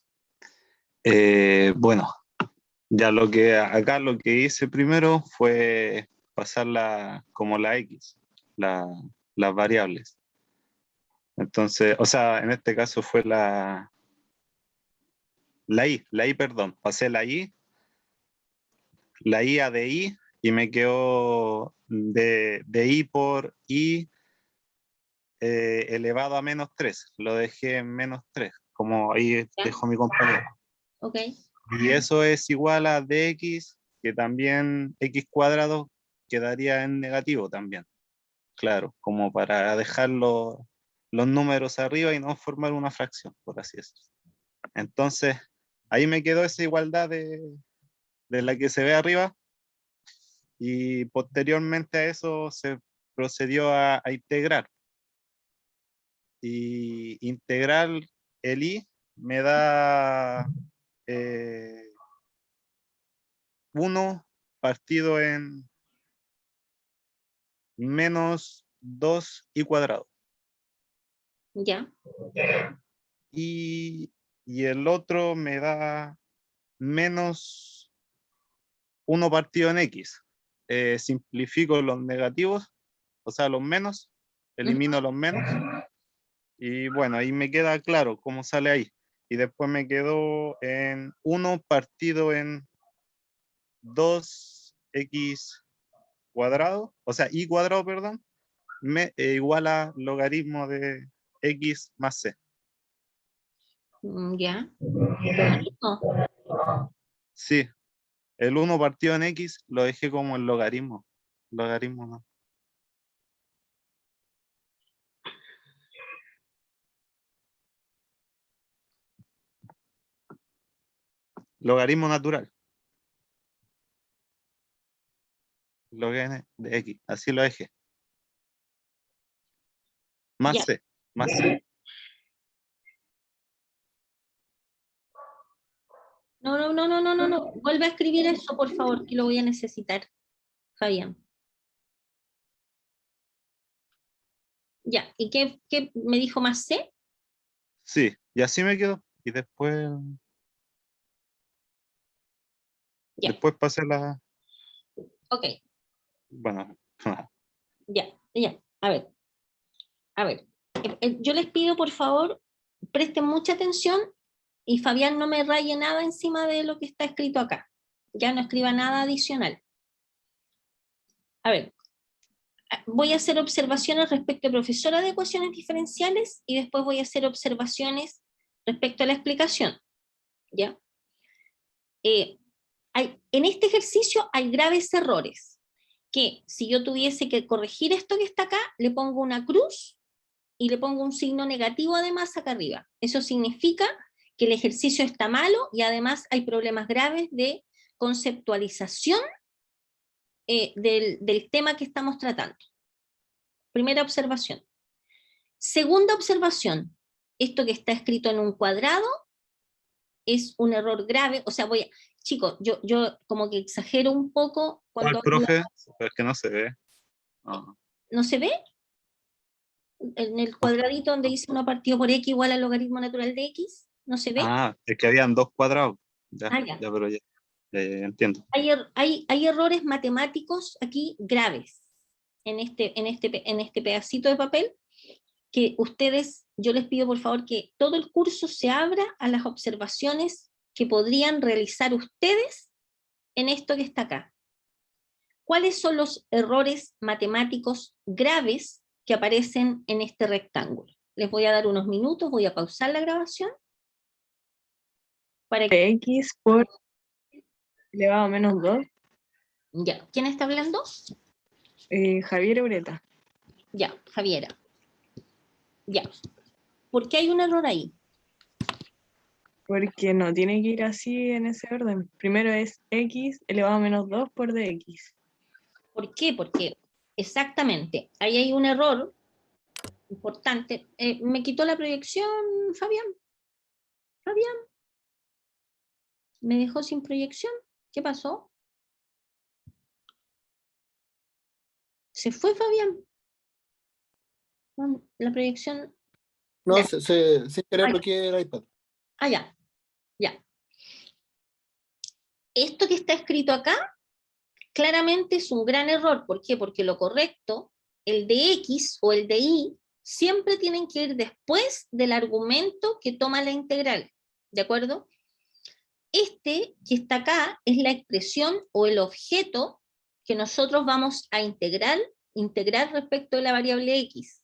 Bueno, ya lo que hice primero fue pasarla como la X, las variables. Entonces, o sea, en este caso fue la I, perdón, pasé la I a de I y me quedó de I por I elevado a -3. Lo dejé en -3, como ahí Ya. dejó mi compañero. Ok. Y eso es igual a dx, que también x cuadrado quedaría en negativo también. Claro, como para dejar los números arriba y no formar una fracción, por así decirlo. Entonces, ahí me quedó esa igualdad de la que se ve arriba, y posteriormente a eso se procedió a integrar. Y integrar el i me da 1 partido en -2i cuadrado. Ya. Y el otro me da -1 partido en x. Simplifico los negativos, o sea, los menos, elimino los menos, y bueno, ahí me queda claro cómo sale ahí. Y después me quedo en 1 partido en 2x cuadrado, o sea, y cuadrado, perdón, igual a logaritmo de x más c. Ya. Logaritmo. Sí, el 1 partido en x lo dejé como el logaritmo. Logaritmo no. Logaritmo natural. Log n de x. Así lo dejé. Más Ya. c. Más c. No. Vuelve a escribir eso, por favor, que lo voy a necesitar, Fabián. Ya. ¿Y qué me dijo más C? Sí, y así me quedo. Y después Ya. pasé la... Ok. Bueno, Ya. A ver. Yo les pido, por favor, presten mucha atención y Fabián no me raye nada encima de lo que está escrito acá. Ya no escriba nada adicional. A ver, voy a hacer observaciones respecto a profesora de ecuaciones diferenciales y después voy a hacer observaciones respecto a la explicación. ¿Ya? En este ejercicio hay graves errores, que si yo tuviese que corregir esto que está acá, le pongo una cruz y le pongo un signo negativo además acá arriba. Eso significa que el ejercicio está malo y además hay problemas graves de conceptualización del tema que estamos tratando. Primera observación. Segunda observación, esto que está escrito en un cuadrado es un error grave, o sea, chicos, yo como que exagero un poco ¿cuál, cuando... profe? Pero es que no se ve. No. ¿No se ve? En el cuadradito donde dice 1 partido por x igual al logaritmo natural de x, ¿no se ve? Ah, es que habían 2 cuadrados. Ya, Ya. pero ya entiendo. Hay errores matemáticos aquí graves en este pedacito de papel que ustedes, yo les pido por favor que todo el curso se abra a las observaciones que podrían realizar ustedes en esto que está acá. ¿Cuáles son los errores matemáticos graves que aparecen en este rectángulo? Les voy a dar unos minutos, voy a pausar la grabación. Para que... X por elevado a menos 2. Ya, ¿quién está hablando? Javier Ureta. Ya, Javiera. Ya. ¿Por qué hay un error ahí? Porque no tiene que ir así en ese orden. Primero es X elevado a menos 2 por DX. ¿Por qué? Porque exactamente, ahí hay un error importante. ¿Me quitó la proyección, Fabián? Fabián. ¿Me dejó sin proyección? ¿Qué pasó? ¿Se fue Fabián? La proyección... No, Ya. sin querer Ay. bloqueé el iPad. Ah, ya. Ya. Esto que está escrito acá, claramente es un gran error. ¿Por qué? Porque lo correcto, el de X o el de Y, siempre tienen que ir después del argumento que toma la integral. ¿De acuerdo? Este que está acá es la expresión o el objeto que nosotros vamos a integrar respecto de la variable X.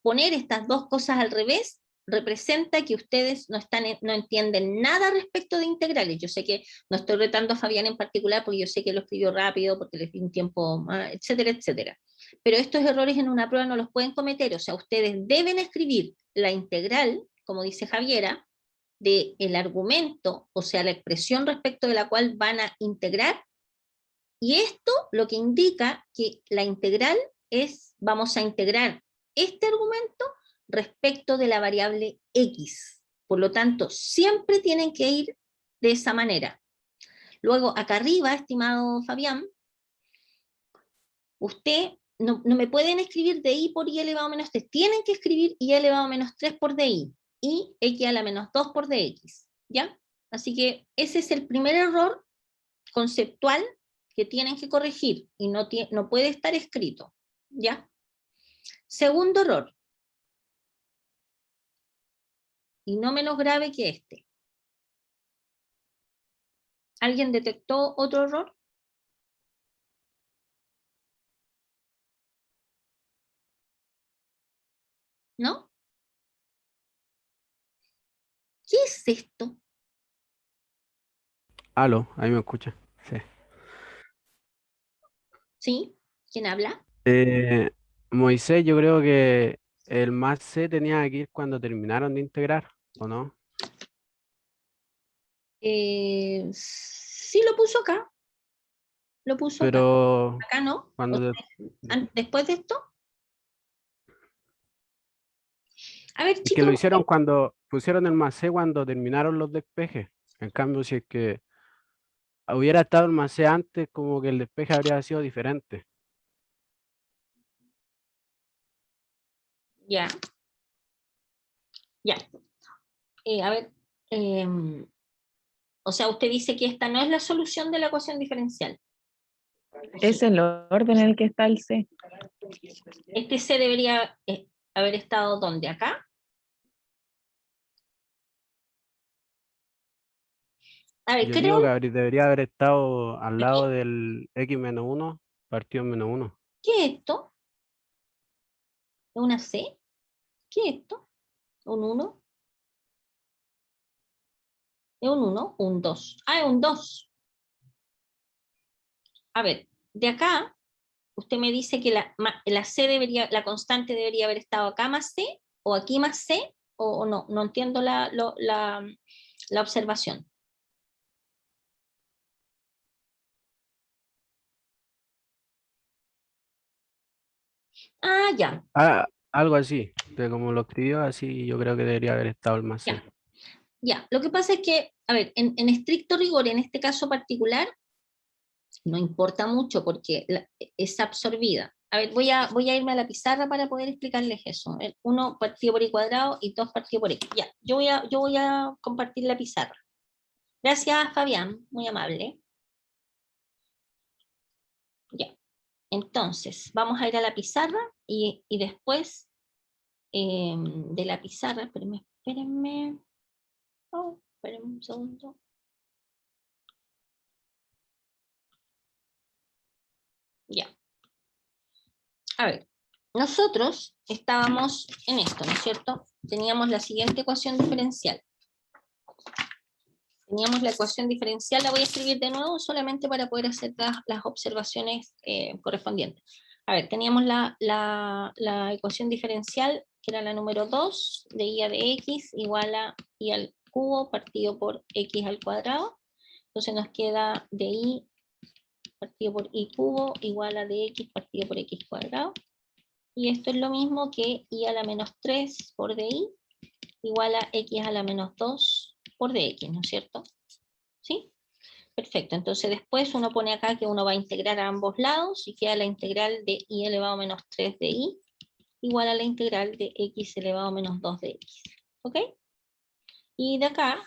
Poner estas dos cosas al revés representa que ustedes no entienden nada respecto de integrales. Yo sé que no estoy retando a Fabián en particular porque yo sé que lo escribió rápido, porque les di un tiempo, etcétera, etcétera. Pero estos errores en una prueba no los pueden cometer, o sea, ustedes deben escribir la integral, como dice Javiera, del argumento, o sea, la expresión respecto de la cual van a integrar, y esto lo que indica que la integral es, vamos a integrar este argumento respecto de la variable X. Por lo tanto, siempre tienen que ir de esa manera. Luego, acá arriba, estimado Fabián, usted no me pueden escribir de I por I elevado a menos 3, tienen que escribir I elevado a menos 3 por DI y X a la menos 2 por DX, ¿ya? Así que ese es el primer error conceptual que tienen que corregir y no puede estar escrito, ¿ya? Segundo error, y no menos grave que este. ¿Alguien detectó otro error? ¿No? ¿Qué es esto? Aló, ahí me escucha. Sí. ¿Sí? ¿Quién habla? Moisés, yo creo que el más C tenía que ir cuando terminaron de integrar, ¿o no? Sí, lo puso acá. Lo puso acá. Pero Acá no. cuando Después de esto. A ver, es que lo chicos. hicieron cuando pusieron el más C cuando terminaron los despejes. En cambio, si es que hubiera estado el más C antes, como que el despeje habría sido diferente. Ya. Ya. A ver. O sea, usted dice que esta no es la solución de la ecuación diferencial. Es el orden en el que está el C. Este C debería haber estado ¿dónde? ¿Acá? A ver, Yo creo... digo que debería haber estado al lado del X-1 partido en -1. ¿Qué es esto? ¿Es una C? ¿Qué es esto? ¿Un 1? ¿Es un 1? Un 2. Ah, es un 2. A ver, de acá, usted me dice que la C debería, la constante debería haber estado acá más C, o aquí más C, o no. No entiendo la observación. Ah, ya, Ah, algo así, de como lo escribió, así yo creo que debería haber estado el más C. ya. Ya, lo que pasa es que, a ver, en estricto rigor, en este caso particular, no importa mucho porque es absorbida. A ver, voy a irme a la pizarra para poder explicarles eso. 1 partido por y cuadrado y 2 partido por x. Ya, yo voy a compartir la pizarra. Gracias, Fabián, muy amable. Ya, entonces, vamos a ir a la pizarra y después de la pizarra, espérenme. Oh, Esperen un segundo. Ya. A ver, nosotros estábamos en esto, ¿no es cierto? Teníamos la siguiente ecuación diferencial. Teníamos la ecuación diferencial, la voy a escribir de nuevo solamente para poder hacer las observaciones correspondientes. A ver, teníamos la ecuación diferencial, que era la número 2, de y a de x igual a y al cubo partido por x al cuadrado. Entonces nos queda de y partido por y cubo igual a de x partido por x cuadrado. Y esto es lo mismo que y a la menos 3 por di igual a x a la menos 2 por dx, ¿no es cierto? ¿Sí? Perfecto, entonces después uno pone acá que uno va a integrar a ambos lados y queda la integral de y elevado a menos 3 de y igual a la integral de x elevado a menos 2 de x. ¿Ok? Y de acá,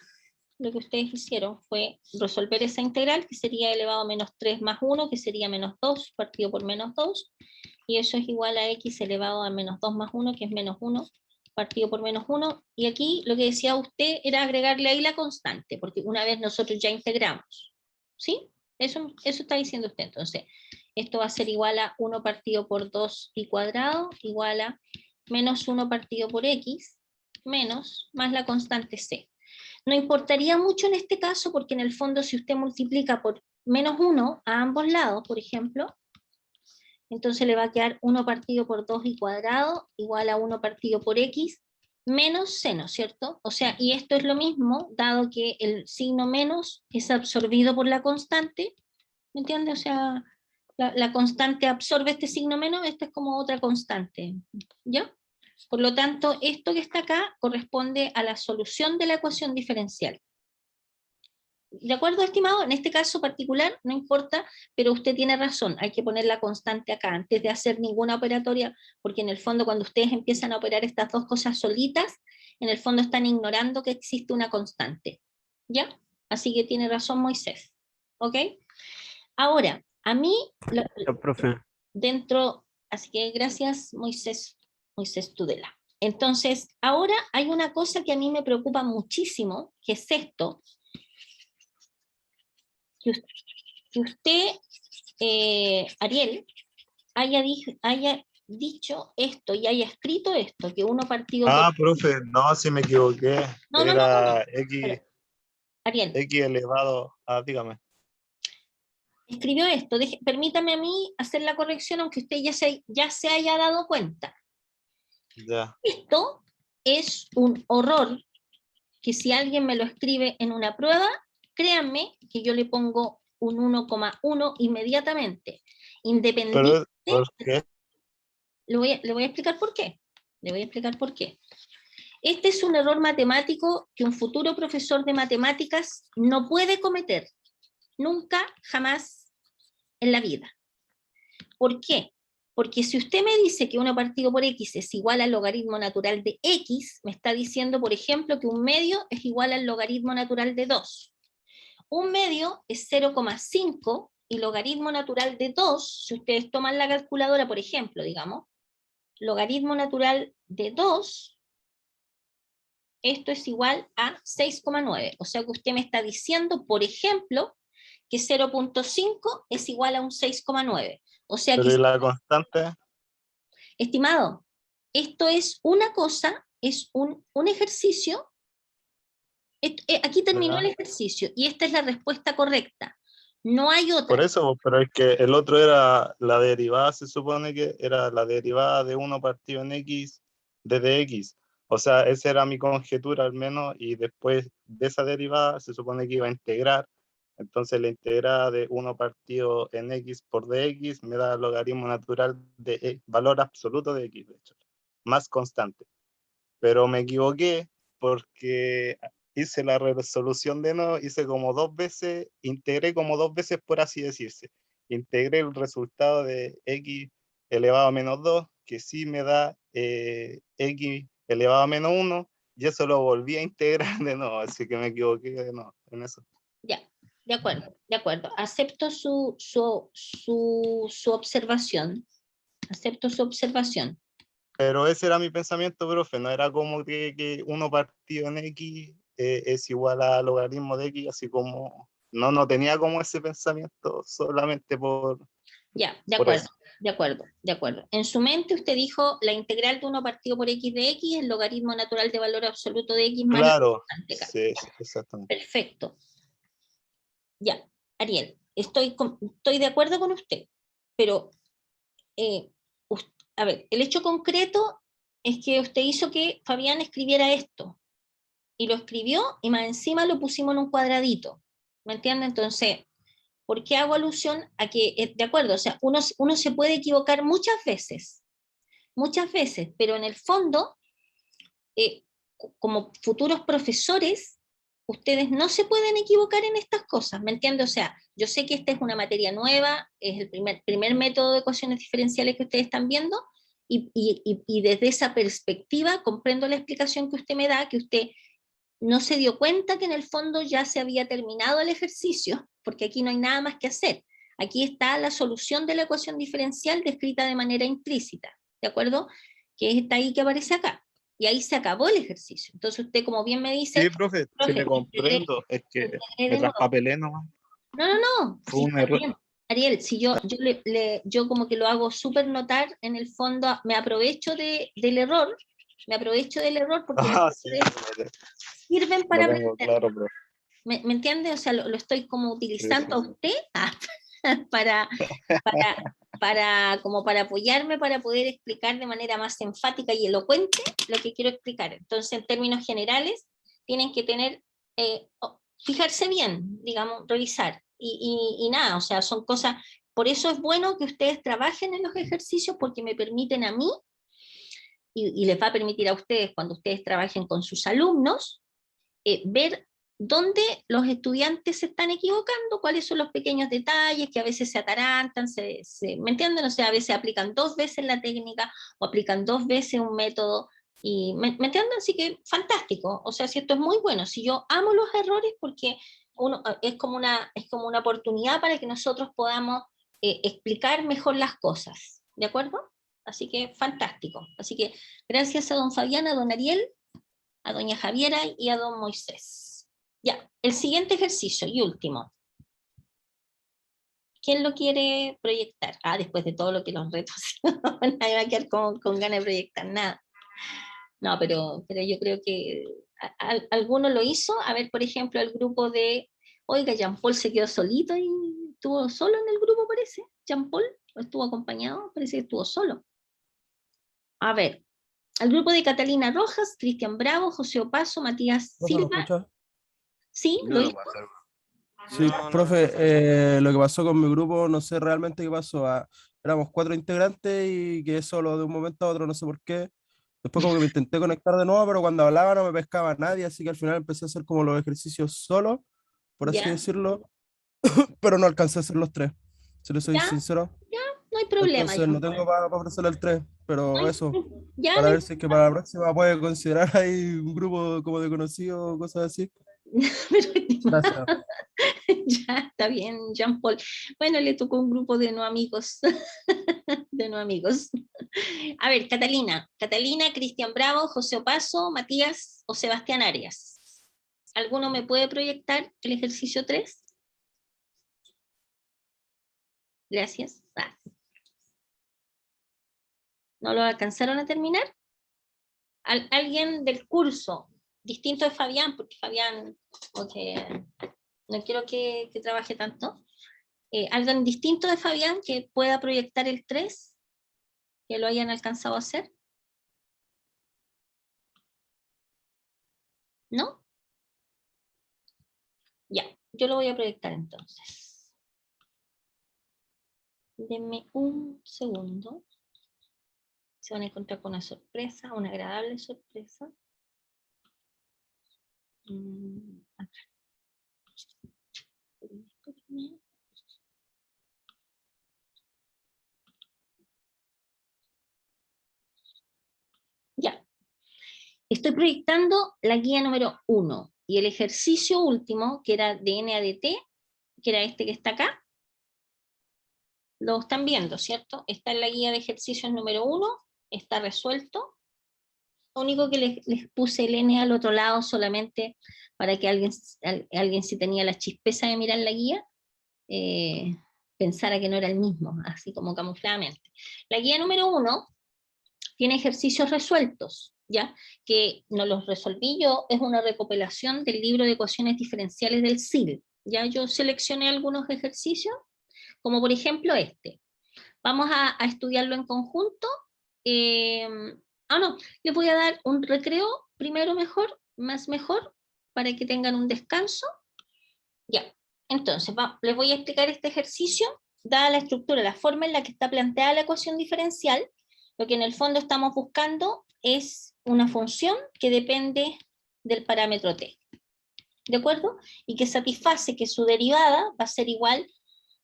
lo que ustedes hicieron fue resolver esa integral, que sería elevado a menos 3 más 1, que sería menos 2 partido por menos 2, y eso es igual a x elevado a menos 2 más 1, que es menos 1, partido por menos 1, y aquí lo que decía usted era agregarle ahí la constante, porque una vez nosotros ya integramos, ¿sí? Eso está diciendo usted, entonces, esto va a ser igual a 1 partido por 2 y cuadrado, igual a menos 1 partido por x, menos, más la constante c. No importaría mucho en este caso, porque en el fondo si usted multiplica por menos 1 a ambos lados, por ejemplo, entonces le va a quedar 1 partido por 2 y cuadrado igual a 1 partido por x menos seno, ¿cierto? O sea, y esto es lo mismo, dado que el signo menos es absorbido por la constante, ¿me entiende? O sea, la constante absorbe este signo menos, esta es como otra constante, ¿ya? Por lo tanto, esto que está acá corresponde a la solución de la ecuación diferencial. ¿De acuerdo, estimado? En este caso particular, no importa, pero usted tiene razón, hay que poner la constante acá antes de hacer ninguna operatoria, porque en el fondo cuando ustedes empiezan a operar estas dos cosas solitas, en el fondo están ignorando que existe una constante. ¿Ya? Así que tiene razón Moisés. ¿Ok? Ahora, a mí, Ya, profe. dentro, así que gracias Moisés Tudela. Entonces, ahora hay una cosa que a mí me preocupa muchísimo, que es esto, que usted, Ariel, haya dicho esto y haya escrito esto, que uno partido Ah, por... profe, no, sí me equivoqué. No, Era Pero, Ariel, X elevado a, dígame. escribió esto, permítame a mí hacer la corrección, aunque usted ya se haya dado cuenta. Ya. Esto es un horror, que si alguien me lo escribe en una prueba, créanme que yo le pongo un 1,1 inmediatamente, independiente. ¿Por qué? Le voy a explicar por qué. Le voy a explicar por qué. Este es un error matemático que un futuro profesor de matemáticas no puede cometer. Nunca, jamás en la vida. ¿Por qué? Porque si usted me dice que 1 partido por x es igual al logaritmo natural de x, me está diciendo, por ejemplo, que un medio es igual al logaritmo natural de 2. Un medio es 0,5 y logaritmo natural de 2, si ustedes toman la calculadora, por ejemplo, digamos, logaritmo natural de 2, esto es igual a 6,9. O sea que usted me está diciendo, por ejemplo, que 0,5 es igual a un 6,9. O sea Pero que, ¿y la constante? estimado, esto es una cosa, es un ejercicio. Aquí terminó el Ya. ejercicio y esta es la respuesta correcta. No hay Por otra. eso, pero es que el otro era la derivada, se supone que era la derivada de 1 partido en x de dx. O sea, esa era mi conjetura al menos, y después de esa derivada se supone que iba a integrar. Entonces la integrada de 1 partido en x por dx me da el logaritmo natural de valor absoluto de x, de hecho, más constante. Pero me equivoqué porque hice la resolución de nuevo, hice como 2 veces, integré como 2 veces, por así decirse. Integré el resultado de x elevado a menos 2, que sí me da x elevado a menos 1, y eso lo volví a integrar de nuevo, así que me equivoqué de nuevo en eso. Ya, de acuerdo, de acuerdo. Acepto su observación. Acepto su observación. Pero ese era mi pensamiento, profe, no era como que 1 partido en x es igual a logaritmo de x, así como no tenía como ese pensamiento solamente Ya, de por acuerdo, eso. de acuerdo, de acuerdo. En su mente usted dijo la integral de 1 partido por x de x, el logaritmo natural de valor absoluto de x más la Claro, constante K. sí, exactamente. Perfecto. Ya, Ariel, estoy de acuerdo con usted, pero a ver, el hecho concreto es que usted hizo que Fabián escribiera esto, y lo escribió, y más encima lo pusimos en un cuadradito, ¿me entiende? Entonces, ¿por qué hago alusión a que, de acuerdo, o sea, uno se puede equivocar muchas veces, pero en el fondo, como futuros profesores, ustedes no se pueden equivocar en estas cosas, ¿me entiende? O sea, yo sé que esta es una materia nueva, es el primer método de ecuaciones diferenciales que ustedes están viendo, y desde esa perspectiva comprendo la explicación que usted me da, que usted no se dio cuenta que en el fondo ya se había terminado el ejercicio, porque aquí no hay nada más que hacer. Aquí está la solución de la ecuación diferencial descrita de manera implícita, ¿de acuerdo? Que está ahí que aparece acá. Y ahí se acabó el ejercicio. Entonces usted, como bien me dice, Sí, profe, sí profe, le comprendo, es que integré me de nuevo. traspapelé nomás, No, fue sí, un está error. bien. Ariel, si yo como que lo hago súper notar, en el fondo me aprovecho del error, porque los Ah, sí, errores sirven lo para tengo aprender. claro, profe. ¿Me entiende? O sea, lo estoy como Sí, sí, utilizando a sí. usted para, como para apoyarme, para poder explicar de manera más enfática y elocuente lo que quiero explicar. Entonces, en términos generales, tienen que tener, fijarse bien, digamos, revisar. Y nada, o sea, son cosas, por eso es bueno que ustedes trabajen en los ejercicios, porque me permiten a mí, y les va a permitir a ustedes cuando ustedes trabajen con sus alumnos, ver dónde los estudiantes se están equivocando, cuáles son los pequeños detalles que a veces se atarantan, ¿me entienden? O sea, a veces aplican 2 veces la técnica o aplican 2 veces un método, y ¿me entienden? Así que fantástico, o sea, si esto es muy bueno, si yo amo los errores, porque es como una oportunidad para que nosotros podamos explicar mejor las cosas, ¿de acuerdo? Así que fantástico. Así que gracias a don Fabián, a don Ariel, a doña Javiera y a don Moisés. Ya, el siguiente ejercicio y último. ¿Quién lo quiere proyectar? Después de todo lo que los retos, nadie va a quedar con ganas de proyectar nada. No, pero yo creo que alguno lo hizo. A ver, por ejemplo, el grupo de, oiga, Jean Paul se quedó solito y estuvo solo en el grupo, parece. Jean Paul, ¿o estuvo acompañado? Parece que estuvo solo. A ver, al grupo de Catalina Rojas, Cristian Bravo, José Opaso, Matías ¿Profe, me Silva. escucha? Sí, Yo lo no hizo. puedo hacer. Sí, profe, lo que pasó con mi grupo, no sé realmente qué pasó. Éramos 4 integrantes y quedé solo de un momento a otro, no sé por qué. Después como que me intenté conectar de nuevo, pero cuando hablaba no me pescaba nadie, así que al final empecé a hacer como los ejercicios solo, por así Ya, decirlo, pero no alcancé a hacer los 3, si le soy ya, sincero. no hay problema, Entonces no Jean tengo Paul. para ofrecerle el 3, No pero hay- eso, ya no para hay ver si es que para la próxima puede considerar ahí un grupo como de conocidos o cosas así. pero Gracias. ya está bien, Jean Paul. Bueno, le tocó un grupo de no amigos. De no amigos. A ver, Catalina, Cristian Bravo, José Opaso, Matías o Sebastián Arias. ¿Alguno me puede proyectar el ejercicio 3? Gracias. ¿No lo alcanzaron a terminar? ¿Alguien del curso, distinto de Fabián, porque Fabián, okay, no quiero que trabaje tanto, alguien distinto de Fabián que pueda proyectar el 3, que lo hayan alcanzado a hacer? ¿No? Ya, yo lo voy a proyectar entonces. Denme un segundo. Se van a encontrar con una sorpresa, una agradable sorpresa. Acá. Ya. Estoy proyectando la guía número 1 y el ejercicio último, que era de NADT, que era este que está acá. Lo están viendo, ¿cierto? Está en la guía de ejercicios número 1, está resuelto. Lo único que les puse el n al otro lado solamente para que alguien si tenía la chispeza de mirar la guía, pensara que no era el mismo, así como camufladamente. La guía número 1 tiene ejercicios resueltos, ¿ya? Que no los resolví yo, es una recopilación del libro de ecuaciones diferenciales del CIL. Ya yo seleccioné algunos ejercicios, como por ejemplo este. Vamos a estudiarlo en conjunto. No, les voy a dar un recreo primero mejor, para que tengan un descanso. Ya, entonces les voy a explicar este ejercicio, dada la estructura, la forma en la que está planteada la ecuación diferencial. Lo que en el fondo estamos buscando es una función que depende del parámetro t, ¿de acuerdo? Y que satisface que su derivada va a ser igual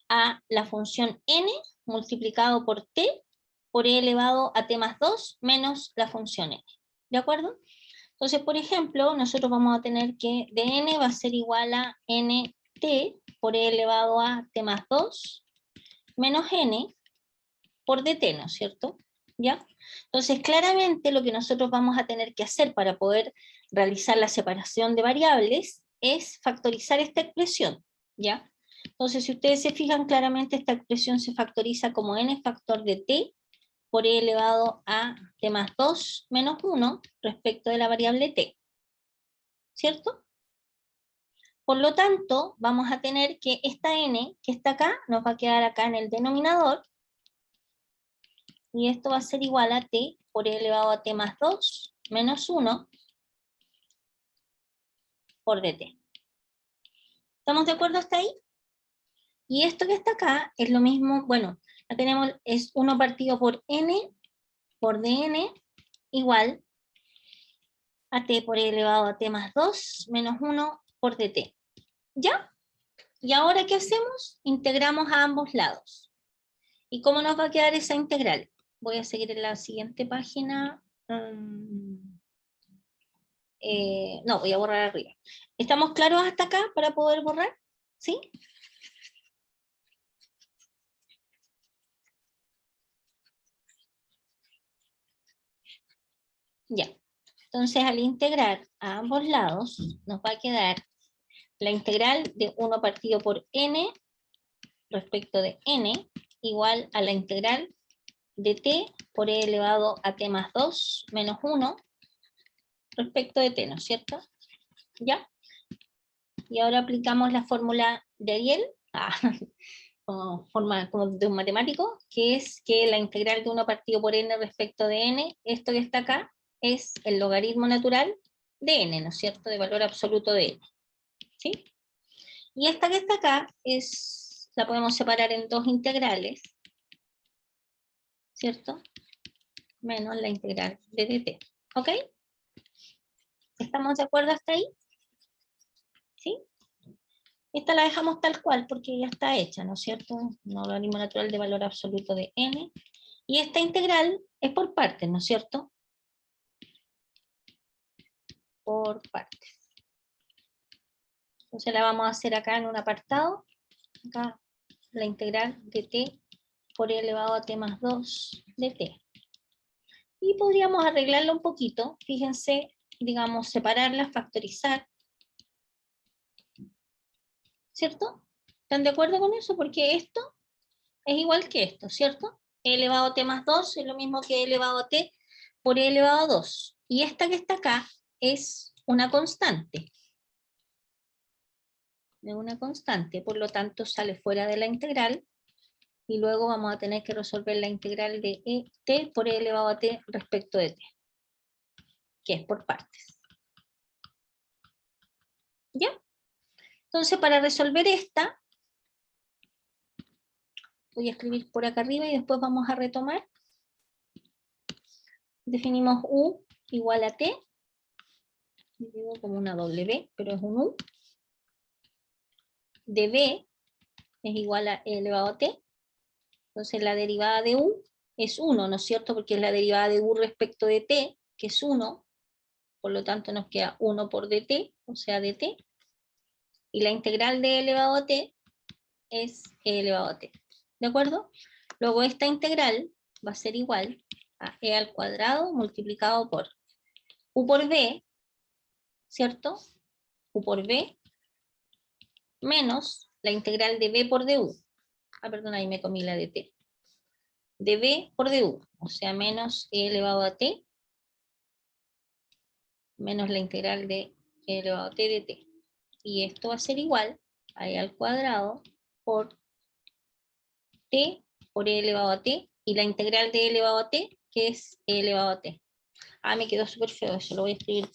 a la función n multiplicado por t por e elevado a t más 2 menos la función n, ¿de acuerdo? Entonces, por ejemplo, nosotros vamos a tener que dn va a ser igual a nt por e elevado a t más 2 menos n por dt, ¿no es cierto? ¿Ya? Entonces, claramente lo que nosotros vamos a tener que hacer para poder realizar la separación de variables es factorizar esta expresión, ¿ya? Entonces, si ustedes se fijan, claramente esta expresión se factoriza como n factor de t por e elevado a t más 2 menos 1 respecto de la variable t, ¿cierto? Por lo tanto, vamos a tener que esta n que está acá, nos va a quedar acá en el denominador, y esto va a ser igual a t por e elevado a t más 2 menos 1 por dt. ¿Estamos de acuerdo hasta ahí? Y esto que está acá es lo mismo, bueno, la tenemos, es 1 partido por n por dn igual a t por e elevado a t más 2 menos 1 por dt. ¿Ya? ¿Y ahora qué hacemos? Integramos a ambos lados. ¿Y cómo nos va a quedar esa integral? Voy a seguir en la siguiente página. No, voy a borrar arriba. ¿Estamos claros hasta acá para poder borrar? ¿Sí? Ya. Entonces, al integrar a ambos lados, nos va a quedar la integral de 1 partido por n respecto de n igual a la integral de t por e elevado a t más 2 menos 1 respecto de t, ¿no es cierto? ¿Ya? Y ahora aplicamos la fórmula de Ariel, como de un matemático, que es que la integral de 1 partido por n respecto de n, esto que está acá, es el logaritmo natural de n, ¿no es cierto? De valor absoluto de n. ¿Sí? Y esta que está acá, la podemos separar en dos integrales, ¿cierto? Menos la integral de dt. ¿Ok? ¿Estamos de acuerdo hasta ahí? ¿Sí? Esta la dejamos tal cual porque ya está hecha, ¿no es cierto? Un logaritmo natural de valor absoluto de n. Y esta integral es por partes, ¿no es cierto? Por partes. Entonces la vamos a hacer acá en un apartado. Acá la integral de t por e elevado a t más 2 de t. Y podríamos arreglarla un poquito. Fíjense, digamos, separarla, factorizar. ¿Cierto? ¿Están de acuerdo con eso? Porque esto es igual que esto, ¿cierto? E elevado a t más 2 es lo mismo que e elevado a t por e elevado a 2. Y esta que está acá es una constante. Es una constante, por lo tanto sale fuera de la integral. Y luego vamos a tener que resolver la integral de t por e elevado a t respecto de t. Que es por partes. ¿Ya? Entonces, para resolver esta, voy a escribir por acá arriba y después vamos a retomar. Definimos u igual a t. Digo como una w, pero es un u. De b es igual a e elevado a t. Entonces la derivada de u es 1, ¿no es cierto? Porque es la derivada de u respecto de t, que es 1. Por lo tanto nos queda 1 por dt, o sea dt. Y la integral de e elevado a t es e elevado a t. ¿De acuerdo? Luego esta integral va a ser igual a e al cuadrado multiplicado por U por B, ¿cierto? U por B, menos la integral de B por du. Ah, perdón, ahí me comí la de t. De B por du, o sea, menos e elevado a t, menos la integral de e elevado a t de t. Y esto va a ser igual a e al cuadrado por t por e elevado a t, y la integral de e elevado a t, que es e elevado a t. Ah, me quedó súper feo eso, lo voy a escribir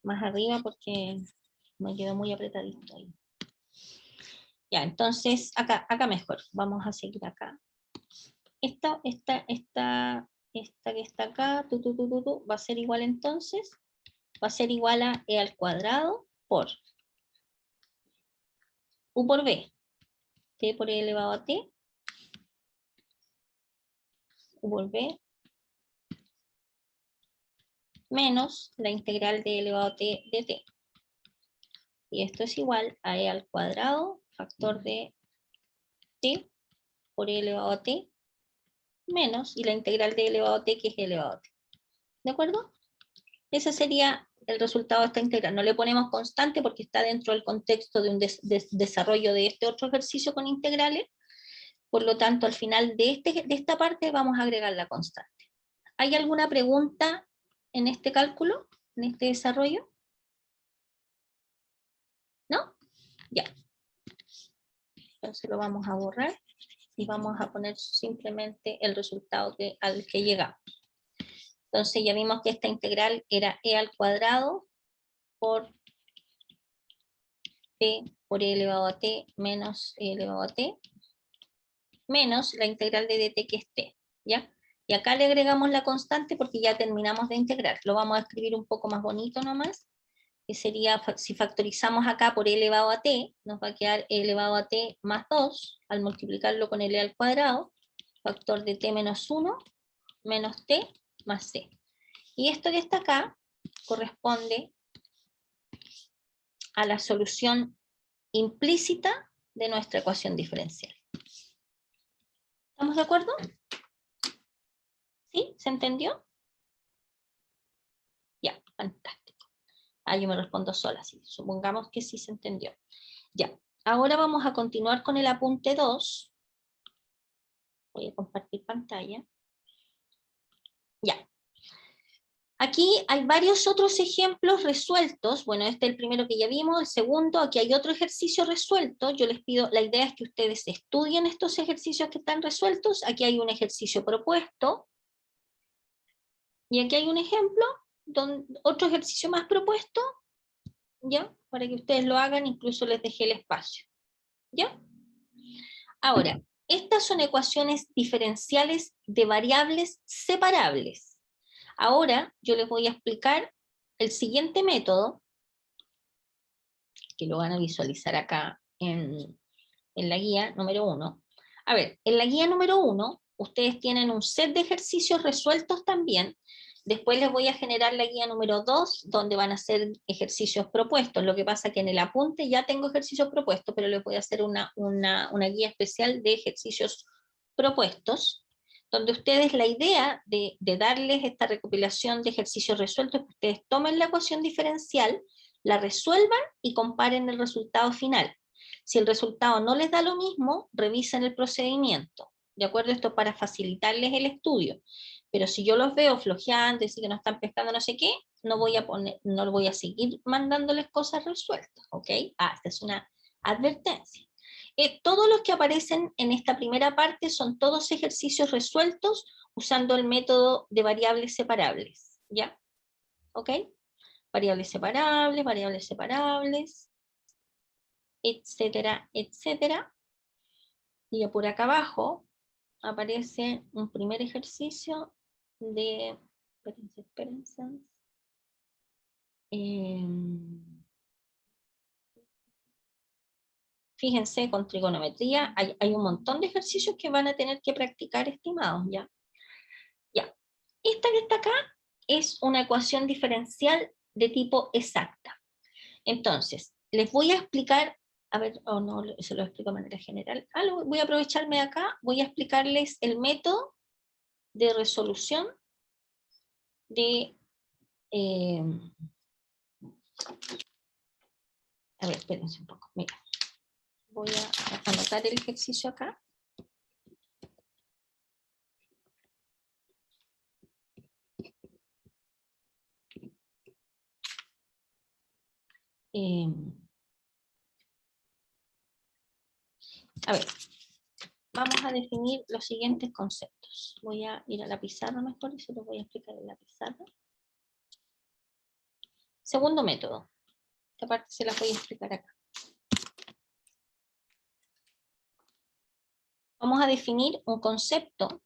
más arriba porque me quedó muy apretadito ahí. Ya, entonces, acá mejor, vamos a seguir acá. Esta que está acá, va a ser igual entonces, va a ser igual a e al cuadrado por u por b, t por e elevado a t, u por b, menos la integral de e elevado a t de t. Y esto es igual a e al cuadrado, factor de t por e elevado a t, menos, y la integral de e elevado a t, que es e elevado a t. ¿De acuerdo? Ese sería el resultado de esta integral. No le ponemos constante porque está dentro del contexto de un desarrollo de este otro ejercicio con integrales. Por lo tanto, al final de esta parte vamos a agregar la constante. ¿Hay alguna pregunta en este cálculo, en este desarrollo? ¿No? Ya. Entonces lo vamos a borrar y vamos a poner simplemente el resultado al que llegamos. Entonces ya vimos que esta integral era e al cuadrado por t por e elevado a t menos e elevado a t, menos la integral de dt, que es t, ¿ya? Y acá le agregamos la constante porque ya terminamos de integrar. Lo vamos a escribir un poco más bonito nomás, que sería, si factorizamos acá por e elevado a t, nos va a quedar e elevado a t más 2, al multiplicarlo con el e al cuadrado, factor de t menos 1, menos t más c. Y esto que está acá corresponde a la solución implícita de nuestra ecuación diferencial. ¿Estamos de acuerdo? ¿Sí? ¿Se entendió? Ya, fantástico. Ah, yo me respondo sola, sí. Supongamos que sí se entendió. Ya, ahora vamos a continuar con el apunte 2. Voy a compartir pantalla. Ya. Aquí hay varios otros ejemplos resueltos. Bueno, este es el primero que ya vimos, el segundo, aquí hay otro ejercicio resuelto. Yo les pido, la idea es que ustedes estudien estos ejercicios que están resueltos. Aquí hay un ejercicio propuesto. Y aquí hay un ejemplo, otro ejercicio más propuesto, ¿ya? Para que ustedes lo hagan, incluso les dejé el espacio, ¿ya? Ahora, estas son ecuaciones diferenciales de variables separables. Ahora yo les voy a explicar el siguiente método, que lo van a visualizar acá en la guía número 1. A ver, en la guía número 1, ustedes tienen un set de ejercicios resueltos también. Después les voy a generar la guía número 2, donde van a ser ejercicios propuestos. Lo que pasa es que en el apunte ya tengo ejercicios propuestos, pero les voy a hacer una guía especial de ejercicios propuestos, donde ustedes, la idea de darles esta recopilación de ejercicios resueltos, es que ustedes tomen la ecuación diferencial, la resuelvan y comparen el resultado final. Si el resultado no les da lo mismo, revisen el procedimiento. ¿De acuerdo? Esto para facilitarles el estudio. Pero si yo los veo flojeando, decir que no están pescando no sé qué, no voy a seguir mandándoles cosas resueltas, ¿ok? Esta es una advertencia. Todos los que aparecen en esta primera parte son todos ejercicios resueltos usando el método de variables separables, ¿ya? ¿Ok? Variables separables, etcétera, etcétera. Y por acá abajo aparece un primer ejercicio de... Espérense. Fíjense, con trigonometría hay un montón de ejercicios que van a tener que practicar, estimados, ¿ya? Ya. Esta que está acá es una ecuación diferencial de tipo exacta. Entonces, les voy a explicar, a ver, no, se lo explico de manera general. Voy a aprovecharme de acá, voy a explicarles el método de resolución de A ver, espérense un poco. Mira, voy a anotar el ejercicio acá. A ver, vamos a definir los siguientes conceptos. Voy a ir a la pizarra mejor y se los voy a explicar en la pizarra. Segundo método. Esta parte se la voy a explicar acá. Vamos a definir un concepto.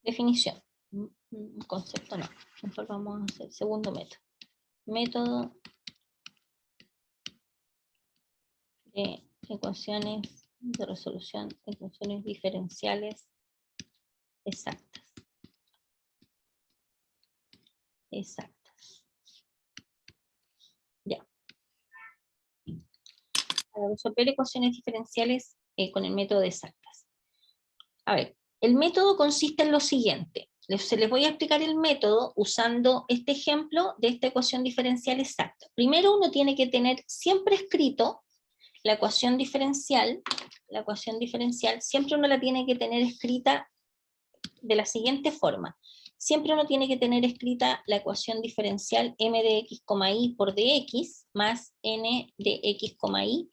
Definición. Un concepto no. Mejor vamos a hacer el segundo método. Método de ecuaciones de resolución de ecuaciones diferenciales exactas. Exactas. Ya. Para resolver ecuaciones diferenciales con el método de exactas. A ver, el método consiste en lo siguiente. Se les voy a explicar el método usando este ejemplo de esta ecuación diferencial exacta. Primero uno tiene que tener siempre escrito la ecuación diferencial siempre uno la tiene que tener escrita de la siguiente forma. Siempre uno tiene que tener escrita la ecuación diferencial m de x, y por dx más n de x, y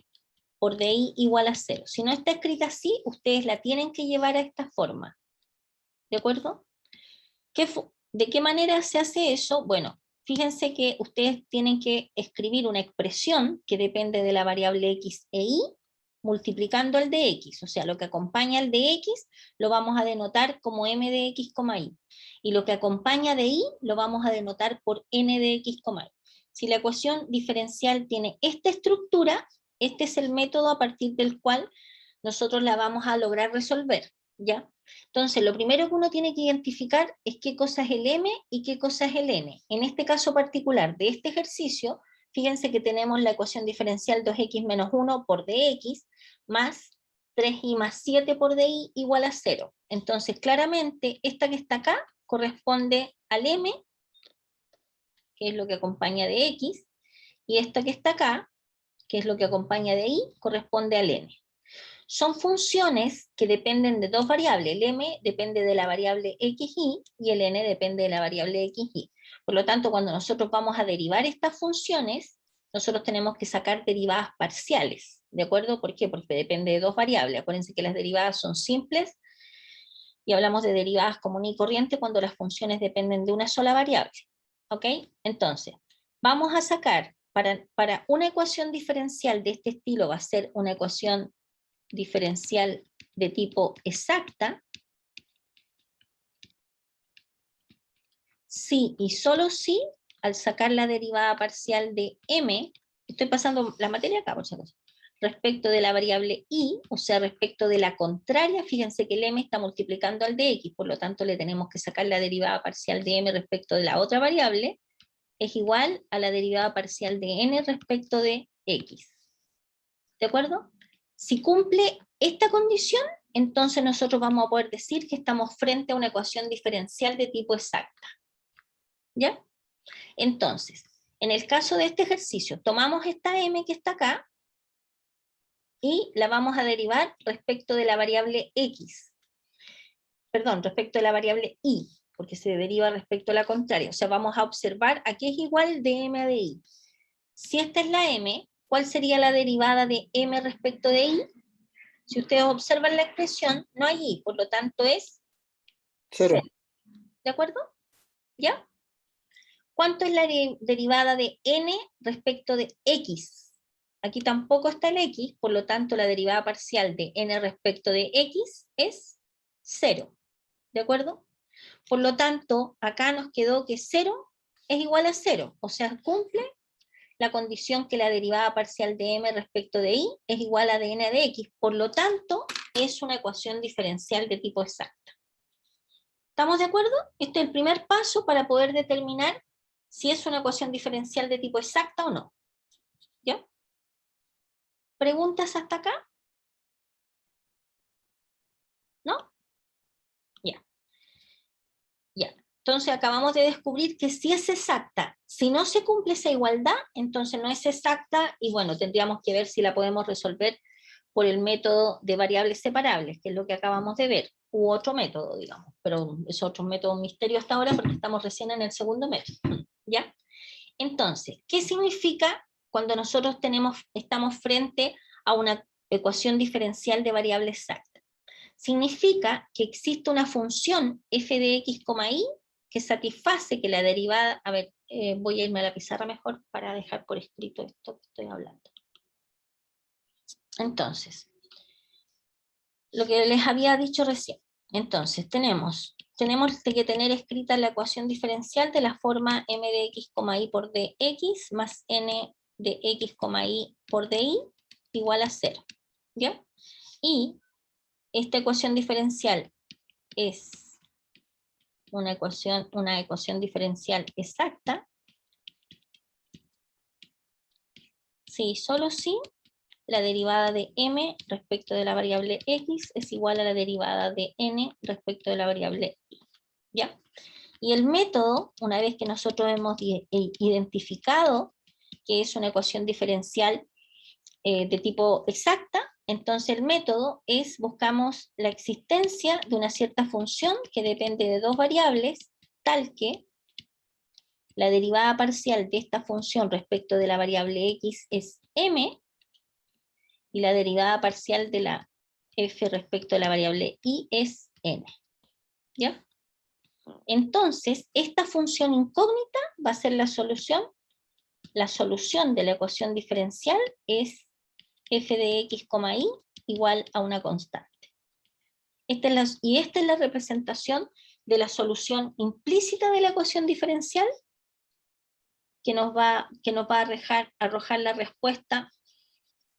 por di igual a 0. Si no está escrita así, ustedes la tienen que llevar a esta forma. ¿De acuerdo? ¿De qué manera se hace eso? Bueno, fíjense que ustedes tienen que escribir una expresión que depende de la variable x e y, multiplicando el de x, o sea, lo que acompaña al de x lo vamos a denotar como m de x, y. Y lo que acompaña de y lo vamos a denotar por n de x, y. Si la ecuación diferencial tiene esta estructura, este es el método a partir del cual nosotros la vamos a lograr resolver, ¿ya? Entonces, lo primero que uno tiene que identificar es qué cosa es el m y qué cosa es el n. En este caso particular de este ejercicio, fíjense que tenemos la ecuación diferencial 2x menos 1 por dx más 3y más 7 por di igual a 0. Entonces, claramente, esta que está acá corresponde al m, que es lo que acompaña de x, y esta que está acá, que es lo que acompaña de y, corresponde al n. Son funciones que dependen de dos variables. El m depende de la variable xy y el n depende de la variable xy. Por lo tanto, cuando nosotros vamos a derivar estas funciones, nosotros tenemos que sacar derivadas parciales. ¿De acuerdo? ¿Por qué? Porque depende de dos variables. Acuérdense que las derivadas son simples y hablamos de derivadas común y corriente cuando las funciones dependen de una sola variable. ¿Ok? Entonces, vamos a sacar, para una ecuación diferencial de este estilo va a ser una ecuación diferencial de tipo exacta, si y solo si, al sacar la derivada parcial de m, estoy pasando la materia acá, por si acaso, respecto de la variable y, o sea, respecto de la contraria, fíjense que el m está multiplicando al de x, por lo tanto le tenemos que sacar la derivada parcial de m respecto de la otra variable, es igual a la derivada parcial de n respecto de x. ¿De acuerdo? Si cumple esta condición, entonces nosotros vamos a poder decir que estamos frente a una ecuación diferencial de tipo exacta. ¿Ya? Entonces, en el caso de este ejercicio, tomamos esta m que está acá y la vamos a derivar respecto de la variable x. Perdón, respecto de la variable y, porque se deriva respecto a la contraria. O sea, vamos a observar a qué es igual de m a de y. Si esta es la m, ¿cuál sería la derivada de m respecto de y? Si ustedes observan la expresión, no hay y, por lo tanto es 0. ¿De acuerdo? ¿Ya? ¿Cuánto es la derivada de n respecto de x? Aquí tampoco está el x, por lo tanto la derivada parcial de n respecto de x es 0. ¿De acuerdo? Por lo tanto, acá nos quedó que 0 es igual a 0, o sea, cumple la condición que la derivada parcial de m respecto de y es igual a de n de x. Por lo tanto, es una ecuación diferencial de tipo exacta. ¿Estamos de acuerdo? Este es el primer paso para poder determinar si es una ecuación diferencial de tipo exacta o no. ¿Ya? ¿Preguntas hasta acá? ¿No? Ya. Ya. Entonces acabamos de descubrir que sí es exacta. Si no se cumple esa igualdad, entonces no es exacta, y bueno, tendríamos que ver si la podemos resolver por el método de variables separables, que es lo que acabamos de ver, u otro método, digamos, pero es otro método misterio hasta ahora porque estamos recién en el segundo método, ¿ya? Entonces, ¿qué significa cuando nosotros estamos frente a una ecuación diferencial de variable exacta? Significa que existe una función f de x, y que satisface que la derivada, a ver, voy a irme a la pizarra mejor para dejar por escrito esto que estoy hablando. Entonces, lo que les había dicho recién, entonces tenemos que tener escrita la ecuación diferencial de la forma m de x, y por dx más n de x, y por di igual a 0, ¿ya? Y esta ecuación diferencial es una ecuación diferencial exacta, si solo si la derivada de m respecto de la variable x es igual a la derivada de n respecto de la variable y, ¿ya? Y el método, una vez que nosotros hemos identificado que es una ecuación diferencial de tipo exacta, entonces el método es, buscamos la existencia de una cierta función que depende de dos variables, tal que la derivada parcial de esta función respecto de la variable x es m, y la derivada parcial de la f respecto de la variable y es n, ¿ya? Entonces, esta función incógnita va a ser la solución de la ecuación diferencial es f de x, y igual a una constante. Esta es la representación de la solución implícita de la ecuación diferencial que nos va a arrojar la respuesta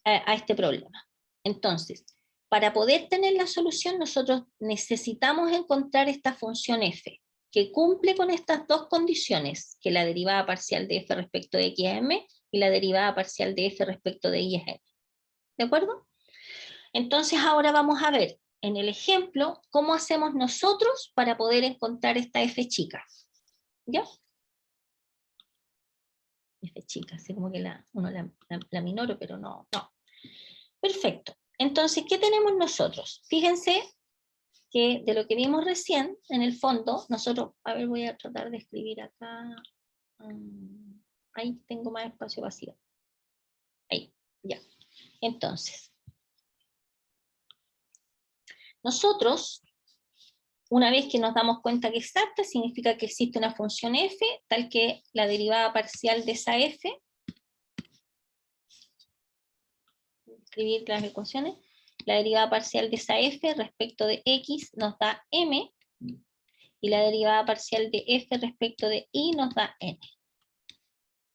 a este problema. Entonces, para poder tener la solución, nosotros necesitamos encontrar esta función f, que cumple con estas dos condiciones, que la derivada parcial de f respecto de x es m, y la derivada parcial de f respecto de y es n. ¿De acuerdo? Entonces ahora vamos a ver, en el ejemplo, cómo hacemos nosotros para poder encontrar esta f chica. ¿Ya? F chica, así como que uno la minoro, pero no. Perfecto. Entonces, ¿qué tenemos nosotros? Fíjense que de lo que vimos recién, en el fondo, nosotros, a ver, voy a tratar de escribir acá, ahí tengo más espacio vacío. Ahí, ya. Entonces, nosotros, una vez que nos damos cuenta que es exacta, significa que existe una función f, tal que la derivada parcial de esa f, escribir las ecuaciones, la derivada parcial de esa f respecto de x nos da m, y la derivada parcial de f respecto de y nos da n.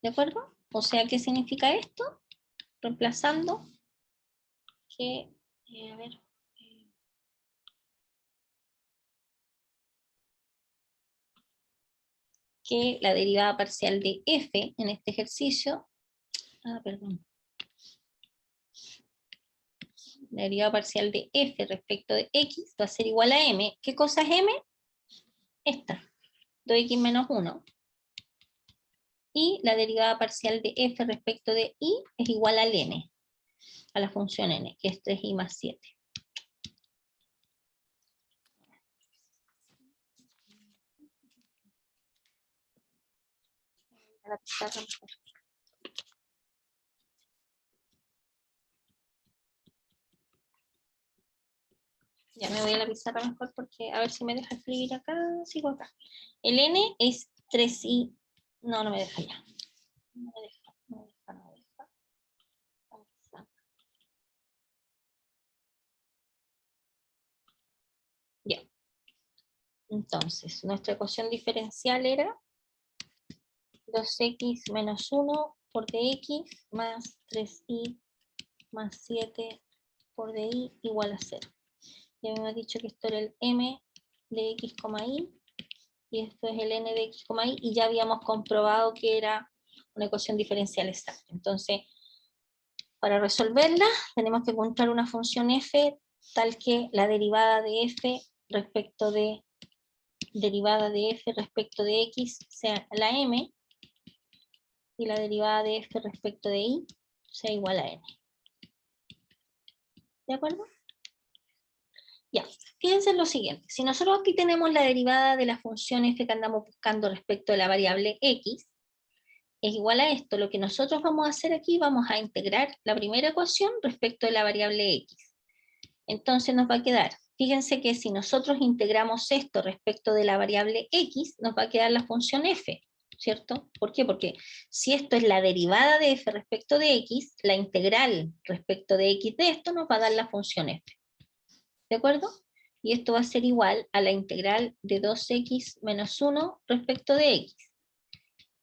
¿De acuerdo? O sea, ¿qué significa esto? Reemplazando que, a ver, que la derivada parcial de f en este ejercicio, perdón, la derivada parcial de f respecto de x va a ser igual a m. ¿Qué cosa es m? Esta, 2x menos 1. Y la derivada parcial de f respecto de y es igual al n, a la función n, que es 3i más 7. La pizarra mejor. Ya me voy a la pizarra mejor porque a ver si me deja escribir acá, sigo acá. El n es 3i, no me deja ya. No me deja. Ya. Entonces, nuestra ecuación diferencial era 2x menos 1 por dx más 3i más 7 por di igual a 0. Ya me hemos dicho que esto era el m de x, y, y esto es el n de x, y, y ya habíamos comprobado que era una ecuación diferencial exacta. Entonces, para resolverla, tenemos que encontrar una función f tal que la derivada de f respecto de derivada de f respecto de x sea la m, y la derivada de f respecto de y sea igual a n. ¿De acuerdo? Ya, fíjense en lo siguiente. Si nosotros aquí tenemos la derivada de la función f que andamos buscando respecto de la variable x, es igual a esto. Lo que nosotros vamos a hacer aquí, vamos a integrar la primera ecuación respecto de la variable x. Entonces nos va a quedar, fíjense que si nosotros integramos esto respecto de la variable x, nos va a quedar la función f, ¿cierto? ¿Por qué? Porque si esto es la derivada de f respecto de x, la integral respecto de x de esto nos va a dar la función f. ¿De acuerdo? Y esto va a ser igual a la integral de 2x menos 1 respecto de x.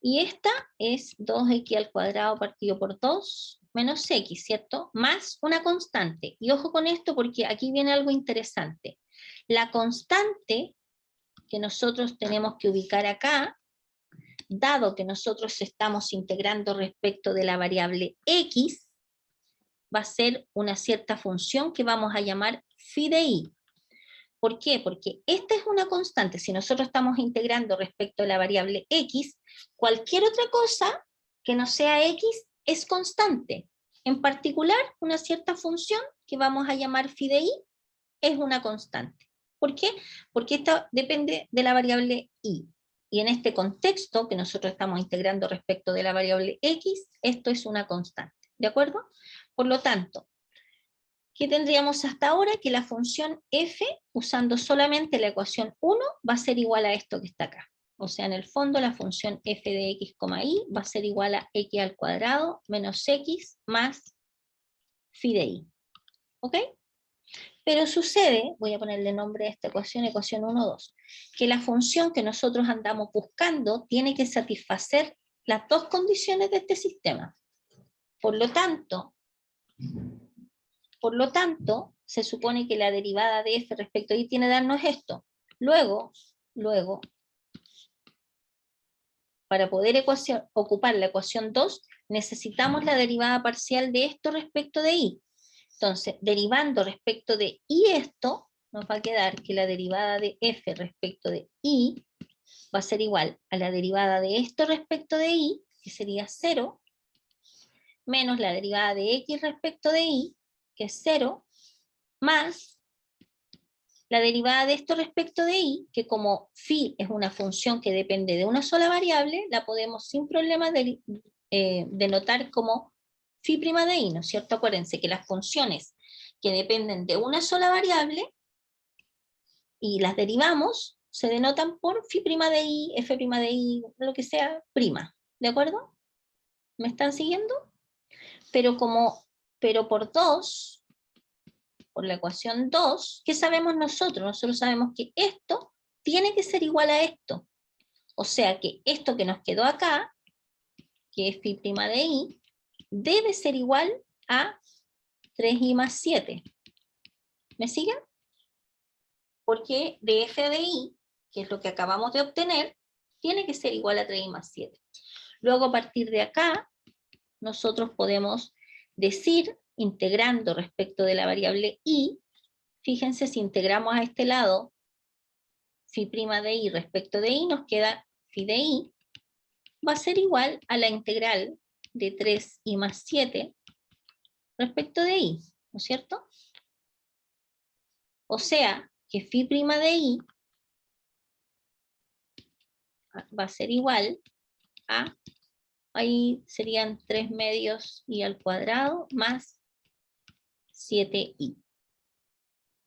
Y esta es 2x al cuadrado partido por 2 menos x, ¿cierto? Más una constante. Y ojo con esto porque aquí viene algo interesante. La constante que nosotros tenemos que ubicar acá, dado que nosotros estamos integrando respecto de la variable x, va a ser una cierta función que vamos a llamar phi de i. ¿Por qué? Porque esta es una constante. Si nosotros estamos integrando respecto a la variable x, cualquier otra cosa que no sea x es constante. En particular, una cierta función que vamos a llamar phi de i es una constante. ¿Por qué? Porque esta depende de la variable i. Y en este contexto que nosotros estamos integrando respecto de la variable x, esto es una constante. ¿De acuerdo? Por lo tanto, ¿qué tendríamos hasta ahora? Que la función f, usando solamente la ecuación 1, va a ser igual a esto que está acá. O sea, en el fondo la función f de x, y va a ser igual a x al cuadrado menos x más phi de i. ¿Ok? Pero sucede, voy a ponerle nombre a esta ecuación 1, 2, que la función que nosotros andamos buscando tiene que satisfacer las dos condiciones de este sistema. Por lo tanto, se supone que la derivada de f respecto a y tiene que darnos esto. Luego, para poder ocupar la ecuación 2, necesitamos la derivada parcial de esto respecto de y. Entonces, derivando respecto de y esto, nos va a quedar que la derivada de f respecto de y va a ser igual a la derivada de esto respecto de y, que sería 0, menos la derivada de x respecto de y, que es 0, más la derivada de esto respecto de y, que como phi es una función que depende de una sola variable, la podemos sin problema denotar como phi' de i, ¿no es cierto? Acuérdense que las funciones que dependen de una sola variable y las derivamos, se denotan por phi' de i, f' de i, lo que sea, prima. ¿De acuerdo? ¿Me están siguiendo? Pero por 2, por la ecuación 2, ¿qué sabemos nosotros? Nosotros sabemos que esto tiene que ser igual a esto. O sea que esto que nos quedó acá, que es phi' de i, debe ser igual a 3i más 7. ¿Me siguen? Porque de f de i, que es lo que acabamos de obtener, tiene que ser igual a 3i más 7. Luego a partir de acá, nosotros podemos decir, integrando respecto de la variable i, fíjense si integramos a este lado phi' de i respecto de i, nos queda phi de i, va a ser igual a la integral de 3i más 7 respecto de i, ¿no es cierto? O sea, que phi' de i va a ser igual a, ahí serían 3 medios i al cuadrado más 7i.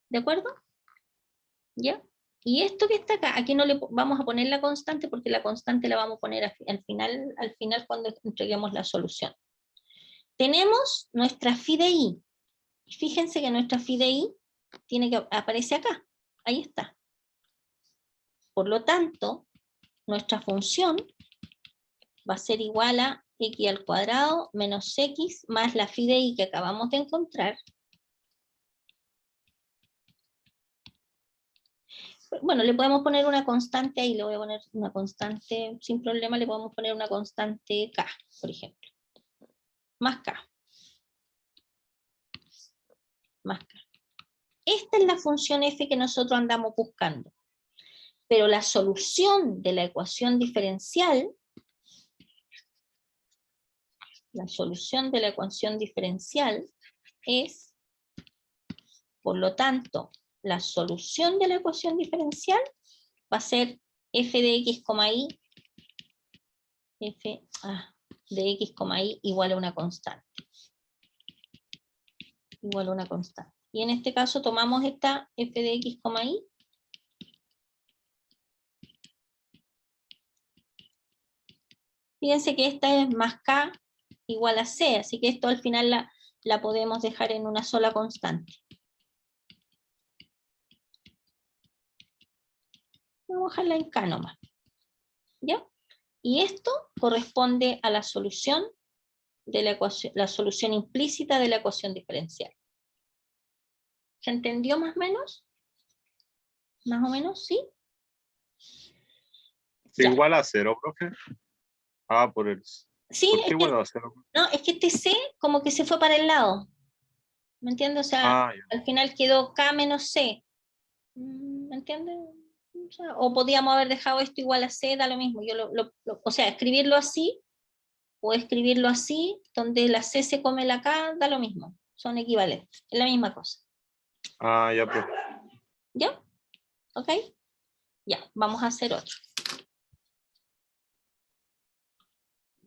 ¿De acuerdo? ¿Ya? Y esto que está acá, aquí no le vamos a poner la constante porque la constante la vamos a poner al final cuando entreguemos la solución. Tenemos nuestra phi de i. Fíjense que nuestra phi de i aparece acá. Ahí está. Por lo tanto, nuestra función va a ser igual a x al cuadrado menos x más la phi de i que acabamos de encontrar. Bueno, le podemos poner una constante ahí, le voy a poner una constante, sin problema le podemos poner una constante k, por ejemplo. Más k. Más k. Esta es la función f que nosotros andamos buscando. Pero la solución de la ecuación diferencial, es, por lo tanto, la solución de la ecuación diferencial va a ser f de x, y, f de x, y igual a una constante. Igual a una constante. Y en este caso tomamos esta f de x, y. Fíjense que esta es más k igual a c, así que esto al final la podemos dejar en una sola constante. Vamos a dejarla en k nomás. ¿Ya? Y esto corresponde a la solución de la ecuación, la solución implícita de la ecuación diferencial. ¿Se entendió más o menos? ¿Más o menos? ¿Sí? Ya. Igual a 0, profe. Por el... Sí, ¿Por qué igual a 0? no, es que este c como que se fue para el lado. ¿Me entiendes? O sea, Ya. al final quedó k menos c. ¿Me entiendes? O podíamos haber dejado esto igual a c, da lo mismo. Yo o sea, escribirlo así, o escribirlo así, donde la c se come la k, da lo mismo. Son equivalentes, es la misma cosa. Ya, profe. ¿Ya? ¿Ok? Ya, vamos a hacer otro.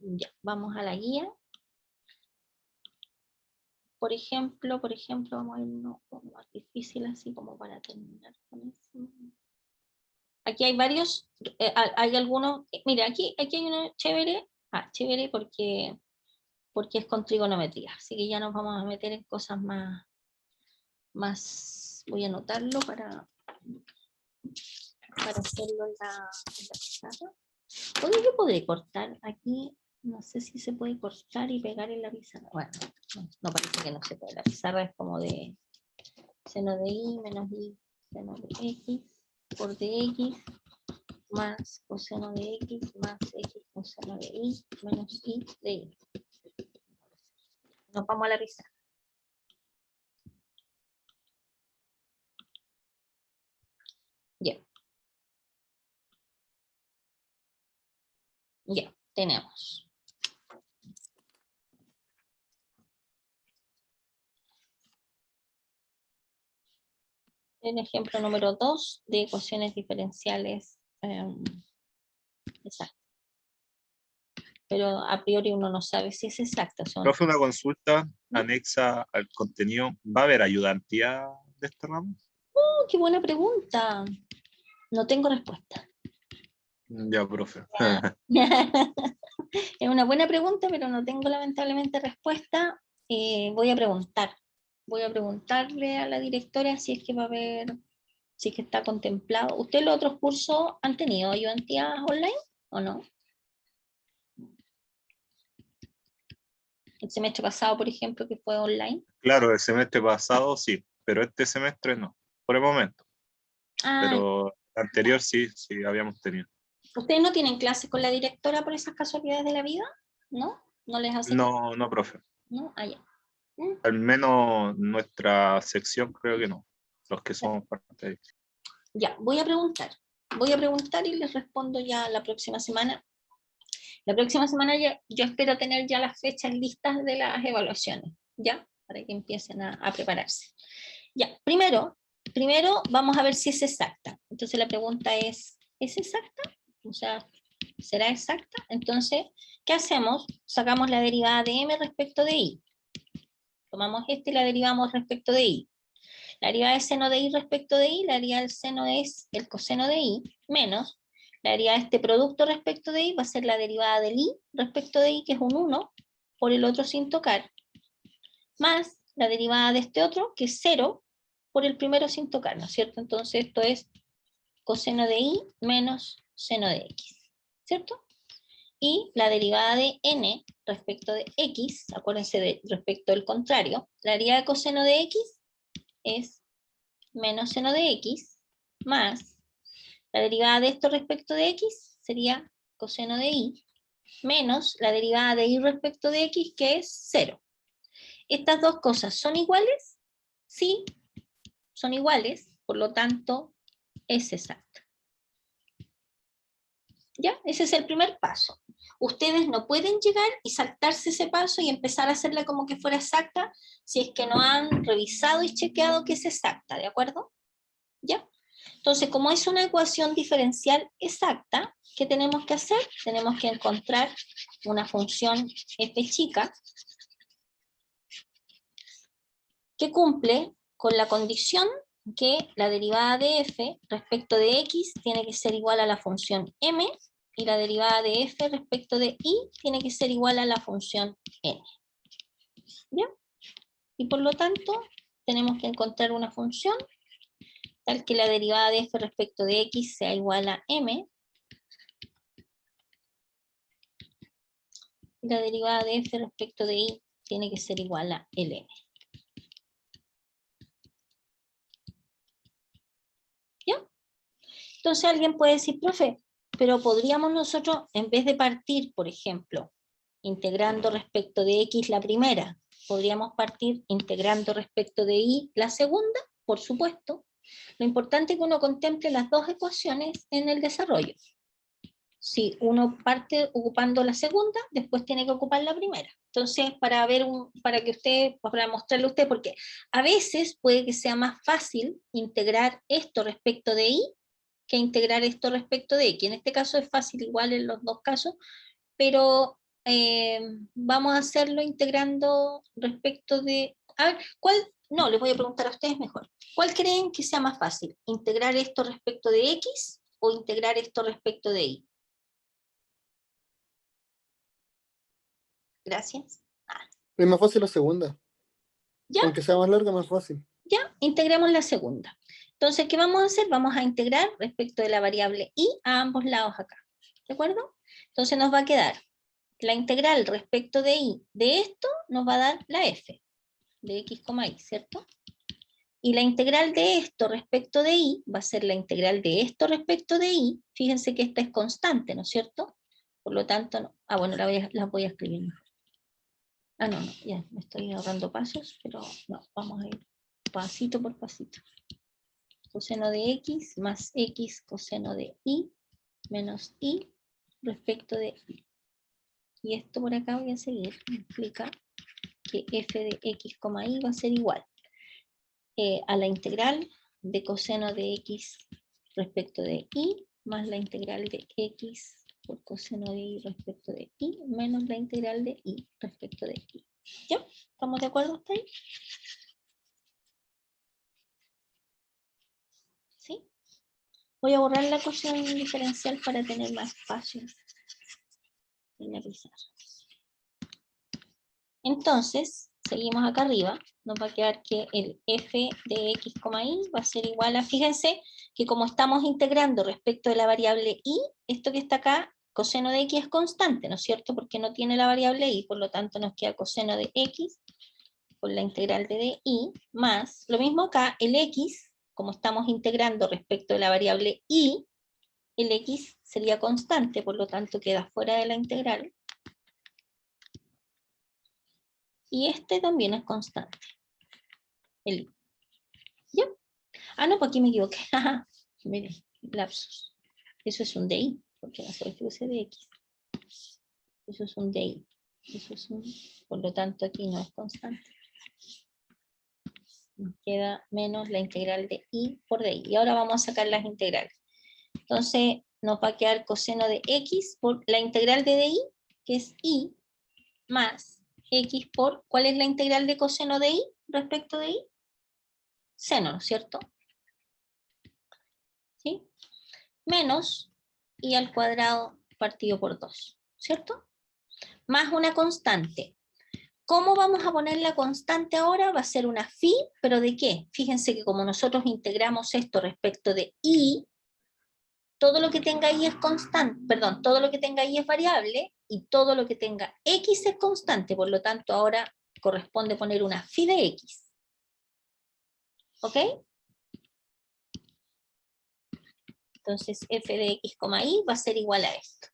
Ya, vamos a la guía. Por ejemplo, vamos a ir uno más difícil así como para terminar con eso. Aquí hay varios, hay algunos, mira, aquí hay uno chévere, chévere porque es con trigonometría, así que ya nos vamos a meter en cosas más voy a anotarlo para hacerlo en la pizarra. Oye, yo podré cortar aquí, no sé si se puede cortar y pegar en la pizarra. Bueno, no parece que no se puede, la pizarra es como de seno de y menos y seno de x por dx más coseno de x más x coseno de y menos y de y. Nos vamos a la pizarra. Ya. Ya, tenemos. El ejemplo número 2 de ecuaciones diferenciales exactas. Pero a priori uno no sabe si es exacta. Profe, una consulta anexa al contenido. ¿Va a haber ayudantía de este ramo? Oh, qué buena pregunta. No tengo respuesta. Ya, profe. Es una buena pregunta, pero no tengo lamentablemente respuesta. Voy a preguntarle a la directora si es que va a haber, si es que está contemplado. ¿Usted los otros cursos han tenido ayudantía online o no? El semestre pasado, por ejemplo, que fue online. Claro, el semestre pasado sí, pero este semestre no, por el momento. Pero anterior sí habíamos tenido. ¿Ustedes no tienen clases con la directora por esas casualidades de la vida? ¿No? ¿No les hacen? No, profe. ¿No? Ya. Al menos nuestra sección creo que no. Los que somos parte de... Ya, voy a preguntar y les respondo ya la próxima semana. La próxima semana yo espero tener ya las fechas listas de las evaluaciones, ¿ya? Para que empiecen a prepararse. Ya, primero vamos a ver si es exacta. Entonces la pregunta es exacta? O sea, ¿será exacta? Entonces, ¿qué hacemos? Sacamos la derivada de m respecto de y. Tomamos y la derivamos respecto de y. La derivada de seno de y respecto de y, la derivada del seno es el coseno de y, menos la derivada de este producto respecto de y va a ser la derivada del y respecto de y, que es un 1, por el otro sin tocar, más la derivada de este otro, que es 0, por el primero sin tocar, ¿no es cierto? Entonces esto es coseno de y menos seno de x, ¿cierto? Y la derivada de n respecto de x, acuérdense de respecto del contrario, la derivada de coseno de x es menos seno de x, más la derivada de esto respecto de x sería coseno de y, menos la derivada de y respecto de x, que es 0. ¿Estas dos cosas son iguales? Sí, son iguales, por lo tanto es exacta. ¿Ya? Ese es el primer paso. Ustedes no pueden llegar y saltarse ese paso y empezar a hacerla como que fuera exacta si es que no han revisado y chequeado que es exacta, ¿de acuerdo? ¿Ya? Entonces, como es una ecuación diferencial exacta, ¿qué tenemos que hacer? Tenemos que encontrar una función f chica que cumple con la condición que la derivada de f respecto de x tiene que ser igual a la función m, y la derivada de f respecto de y tiene que ser igual a la función n. ¿Ya? Y por lo tanto, tenemos que encontrar una función tal que la derivada de f respecto de x sea igual a m, y la derivada de f respecto de y tiene que ser igual a ln. ¿Ya? Entonces alguien puede decir, profe, pero podríamos nosotros, en vez de partir, por ejemplo, integrando respecto de x la primera, podríamos partir integrando respecto de y la segunda, por supuesto. Lo importante es que uno contemple las dos ecuaciones en el desarrollo. Si uno parte ocupando la segunda, después tiene que ocupar la primera. Entonces, para mostrarle a usted, porque a veces puede que sea más fácil integrar esto respecto de y que integrar esto respecto de x. En este caso es fácil igual en los dos casos, pero vamos a hacerlo integrando respecto de... A ver, ¿cuál? No, les voy a preguntar a ustedes mejor. ¿Cuál creen que sea más fácil? ¿Integrar esto respecto de x o integrar esto respecto de y? Gracias. Es más fácil la segunda. ¿Ya? Aunque sea más larga, más fácil. Ya, integremos la segunda. Entonces, ¿qué vamos a hacer? Vamos a integrar respecto de la variable y a ambos lados acá. ¿De acuerdo? Entonces nos va a quedar la integral respecto de y de esto nos va a dar la f de x, y, ¿cierto? Y la integral de esto respecto de y va a ser la integral de esto respecto de y. Fíjense que esta es constante, ¿no es cierto? Por lo tanto, no. Ah, bueno, la voy a escribir mejor. Ah, no, ya me estoy ahorrando pasos, pero no, vamos a ir pasito por pasito. Coseno de x más x coseno de y menos y respecto de y. Y esto por acá voy a seguir, implica que f de x, y va a ser igual a la integral de coseno de x respecto de y más la integral de x por coseno de y respecto de y menos la integral de y respecto de y. ¿Ya? ¿Estamos de acuerdo hasta ahí? ¿Sí? Voy a borrar la ecuación diferencial para tener más espacio en la pizarra. Entonces, seguimos acá arriba, nos va a quedar que el f de x, y va a ser igual a, fíjense que como estamos integrando respecto de la variable y, esto que está acá, coseno de x es constante, ¿no es cierto? Porque no tiene la variable y, por lo tanto nos queda coseno de x por la integral de y, más, lo mismo acá, el x, como estamos integrando respecto de la variable y, el x sería constante, por lo tanto queda fuera de la integral. Y este también es constante. El I. ¿Ya? Ah, no, pues aquí me equivoqué. Miren, lapsus. Eso es un DI, porque no soy cruce de X. Eso es un DI. Eso es un... Por lo tanto, aquí no es constante. Nos queda menos la integral de I por DI. Y ahora vamos a sacar las integrales. Entonces, nos va a quedar coseno de X por la integral de DI, que es I, más X por, ¿cuál es la integral de coseno de I respecto de I? Seno, ¿no es cierto? ¿Sí? Menos I al cuadrado partido por 2, ¿cierto? Más una constante. ¿Cómo vamos a poner la constante ahora? Va a ser una phi, ¿pero de qué? Fíjense que como nosotros integramos esto respecto de I, todo lo que tenga I es constante, perdón, todo lo que tenga I es variable, y todo lo que tenga X es constante, por lo tanto ahora corresponde poner una phi de X. ¿Ok? Entonces f de x, y va a ser igual a esto.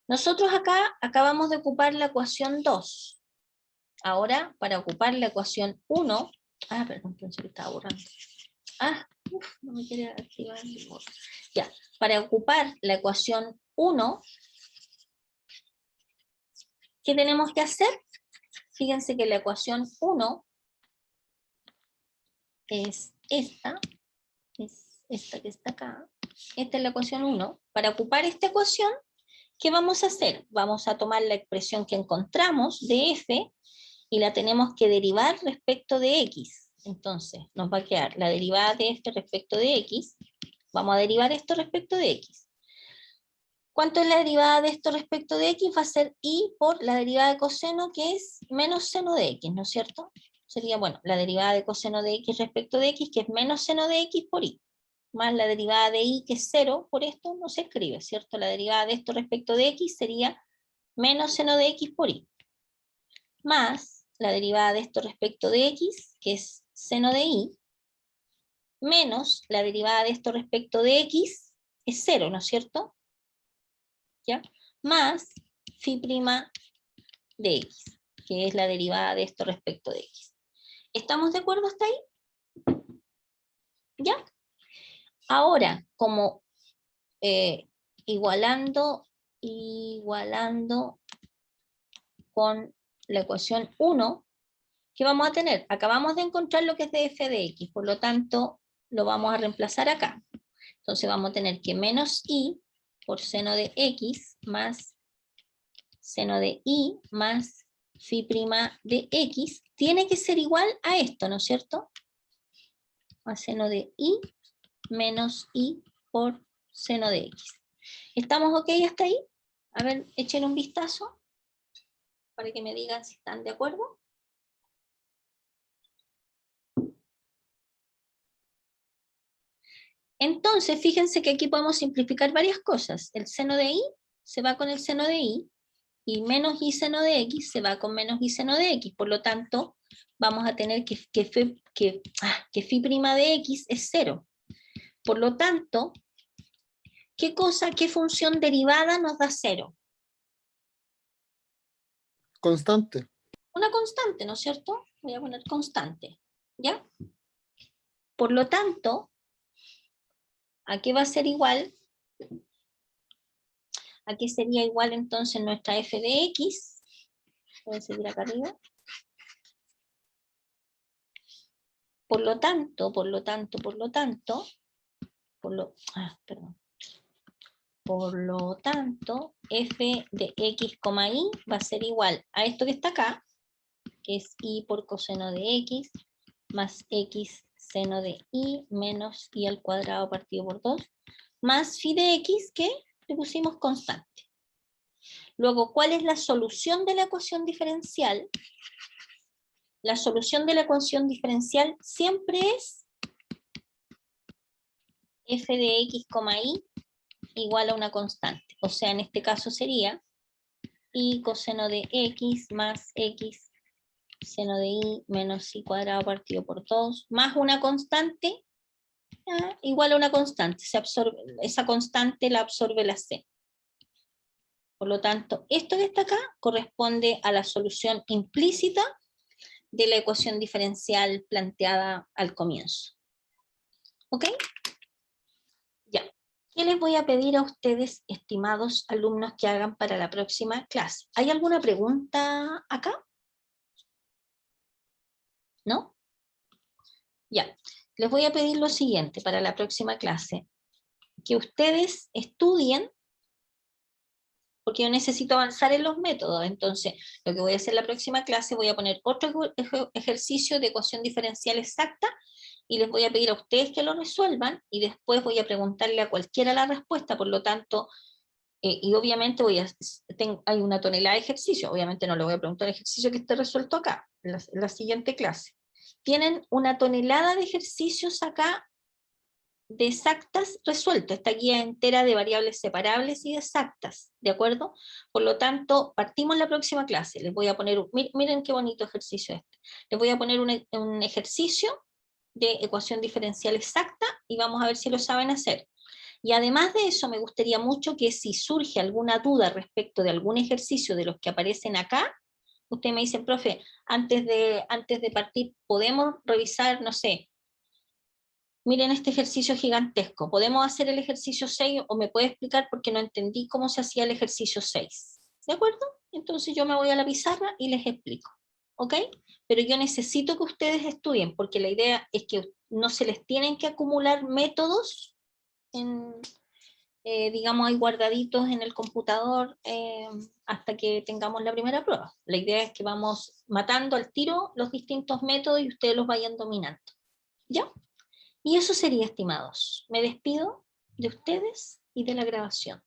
Nosotros acá acabamos de ocupar la ecuación 2. Ahora, para ocupar la ecuación 1, perdón, pensé que estaba borrando. No me quería activar. Ya, para ocupar la ecuación 1, ¿qué tenemos que hacer? Fíjense que la ecuación 1 es esta que está acá. Esta es la ecuación 1. Para ocupar esta ecuación, ¿qué vamos a hacer? Vamos a tomar la expresión que encontramos de f y la tenemos que derivar respecto de x. Entonces, nos va a quedar la derivada de esto respecto de x. Vamos a derivar esto respecto de x. ¿Cuánto es la derivada de esto respecto de x? Va a ser y por la derivada de coseno, que es menos seno de x, ¿no es cierto? Sería, bueno, la derivada de coseno de x respecto de x, que es menos seno de x por y. Más la derivada de y, que es 0, por esto no se escribe, ¿cierto? La derivada de esto respecto de x sería menos seno de x por y. Más la derivada de esto respecto de x, que es seno de y, menos la derivada de esto respecto de x, es 0, ¿no es cierto? ¿Ya? Más phi' de x, que es la derivada de esto respecto de x. ¿Estamos de acuerdo hasta ahí? ¿Ya? Ahora, como igualando con la ecuación 1, ¿qué vamos a tener? Acabamos de encontrar lo que es de f de x, por lo tanto, lo vamos a reemplazar acá. Entonces vamos a tener que menos y por seno de x más seno de y más phi' de x tiene que ser igual a esto, ¿no es cierto? A seno de y menos y por seno de x. ¿Estamos ok hasta ahí? A ver, echen un vistazo para que me digan si están de acuerdo. Entonces, fíjense que aquí podemos simplificar varias cosas. El seno de y se va con el seno de y menos y seno de x se va con menos y seno de x. Por lo tanto, vamos a tener que phi' de x es 0. Por lo tanto, ¿qué función derivada nos da 0? Constante. Una constante, ¿no es cierto? Voy a poner constante, ¿ya? Por lo tanto, ¿a qué va a ser igual? ¿A qué sería igual entonces nuestra f de x? Voy a seguir acá arriba. Por lo tanto, f de x, y va a ser igual a esto que está acá, que es y por coseno de x, más x seno de y, menos y al cuadrado partido por 2, más phi de x, que le pusimos constante. Luego, ¿cuál es la solución de la ecuación diferencial? La solución de la ecuación diferencial siempre es f de x, y igual a una constante. O sea, en este caso sería y coseno de x más x seno de y menos y cuadrado partido por 2 más una constante igual a una constante. Se absorbe, esa constante la absorbe la c. Por lo tanto, esto que está acá corresponde a la solución implícita de la ecuación diferencial planteada al comienzo. ¿Ok? Ya. ¿Qué les voy a pedir a ustedes, estimados alumnos, que hagan para la próxima clase? ¿Hay alguna pregunta acá? ¿No? Ya. Les voy a pedir lo siguiente para la próxima clase. Que ustedes estudien, porque yo necesito avanzar en los métodos. Entonces, lo que voy a hacer en la próxima clase, voy a poner otro ejercicio de ecuación diferencial exacta, y les voy a pedir a ustedes que lo resuelvan, y después voy a preguntarle a cualquiera la respuesta. Por lo tanto, y obviamente hay una tonelada de ejercicios, obviamente no le voy a preguntar el ejercicio que esté resuelto acá, en la siguiente clase. Tienen una tonelada de ejercicios acá, de exactas resueltas, esta guía entera de variables separables y exactas, ¿de acuerdo? Por lo tanto, partimos la próxima clase. Les voy a poner, miren qué bonito ejercicio este. Les voy a poner un ejercicio de ecuación diferencial exacta y vamos a ver si lo saben hacer. Y además de eso, me gustaría mucho que si surge alguna duda respecto de algún ejercicio de los que aparecen acá, ustedes me dicen, profe, antes de partir, ¿podemos revisar, no sé, Miren este ejercicio gigantesco. ¿Podemos hacer el ejercicio 6 o me puede explicar porque no entendí cómo se hacía el ejercicio 6? ¿De acuerdo? Entonces yo me voy a la pizarra y les explico. ¿Ok? Pero yo necesito que ustedes estudien porque la idea es que no se les tienen que acumular métodos digamos, ahí guardaditos en el computador hasta que tengamos la primera prueba. La idea es que vamos matando al tiro los distintos métodos y ustedes los vayan dominando. ¿Ya? Y eso sería, estimados. Me despido de ustedes y de la grabación.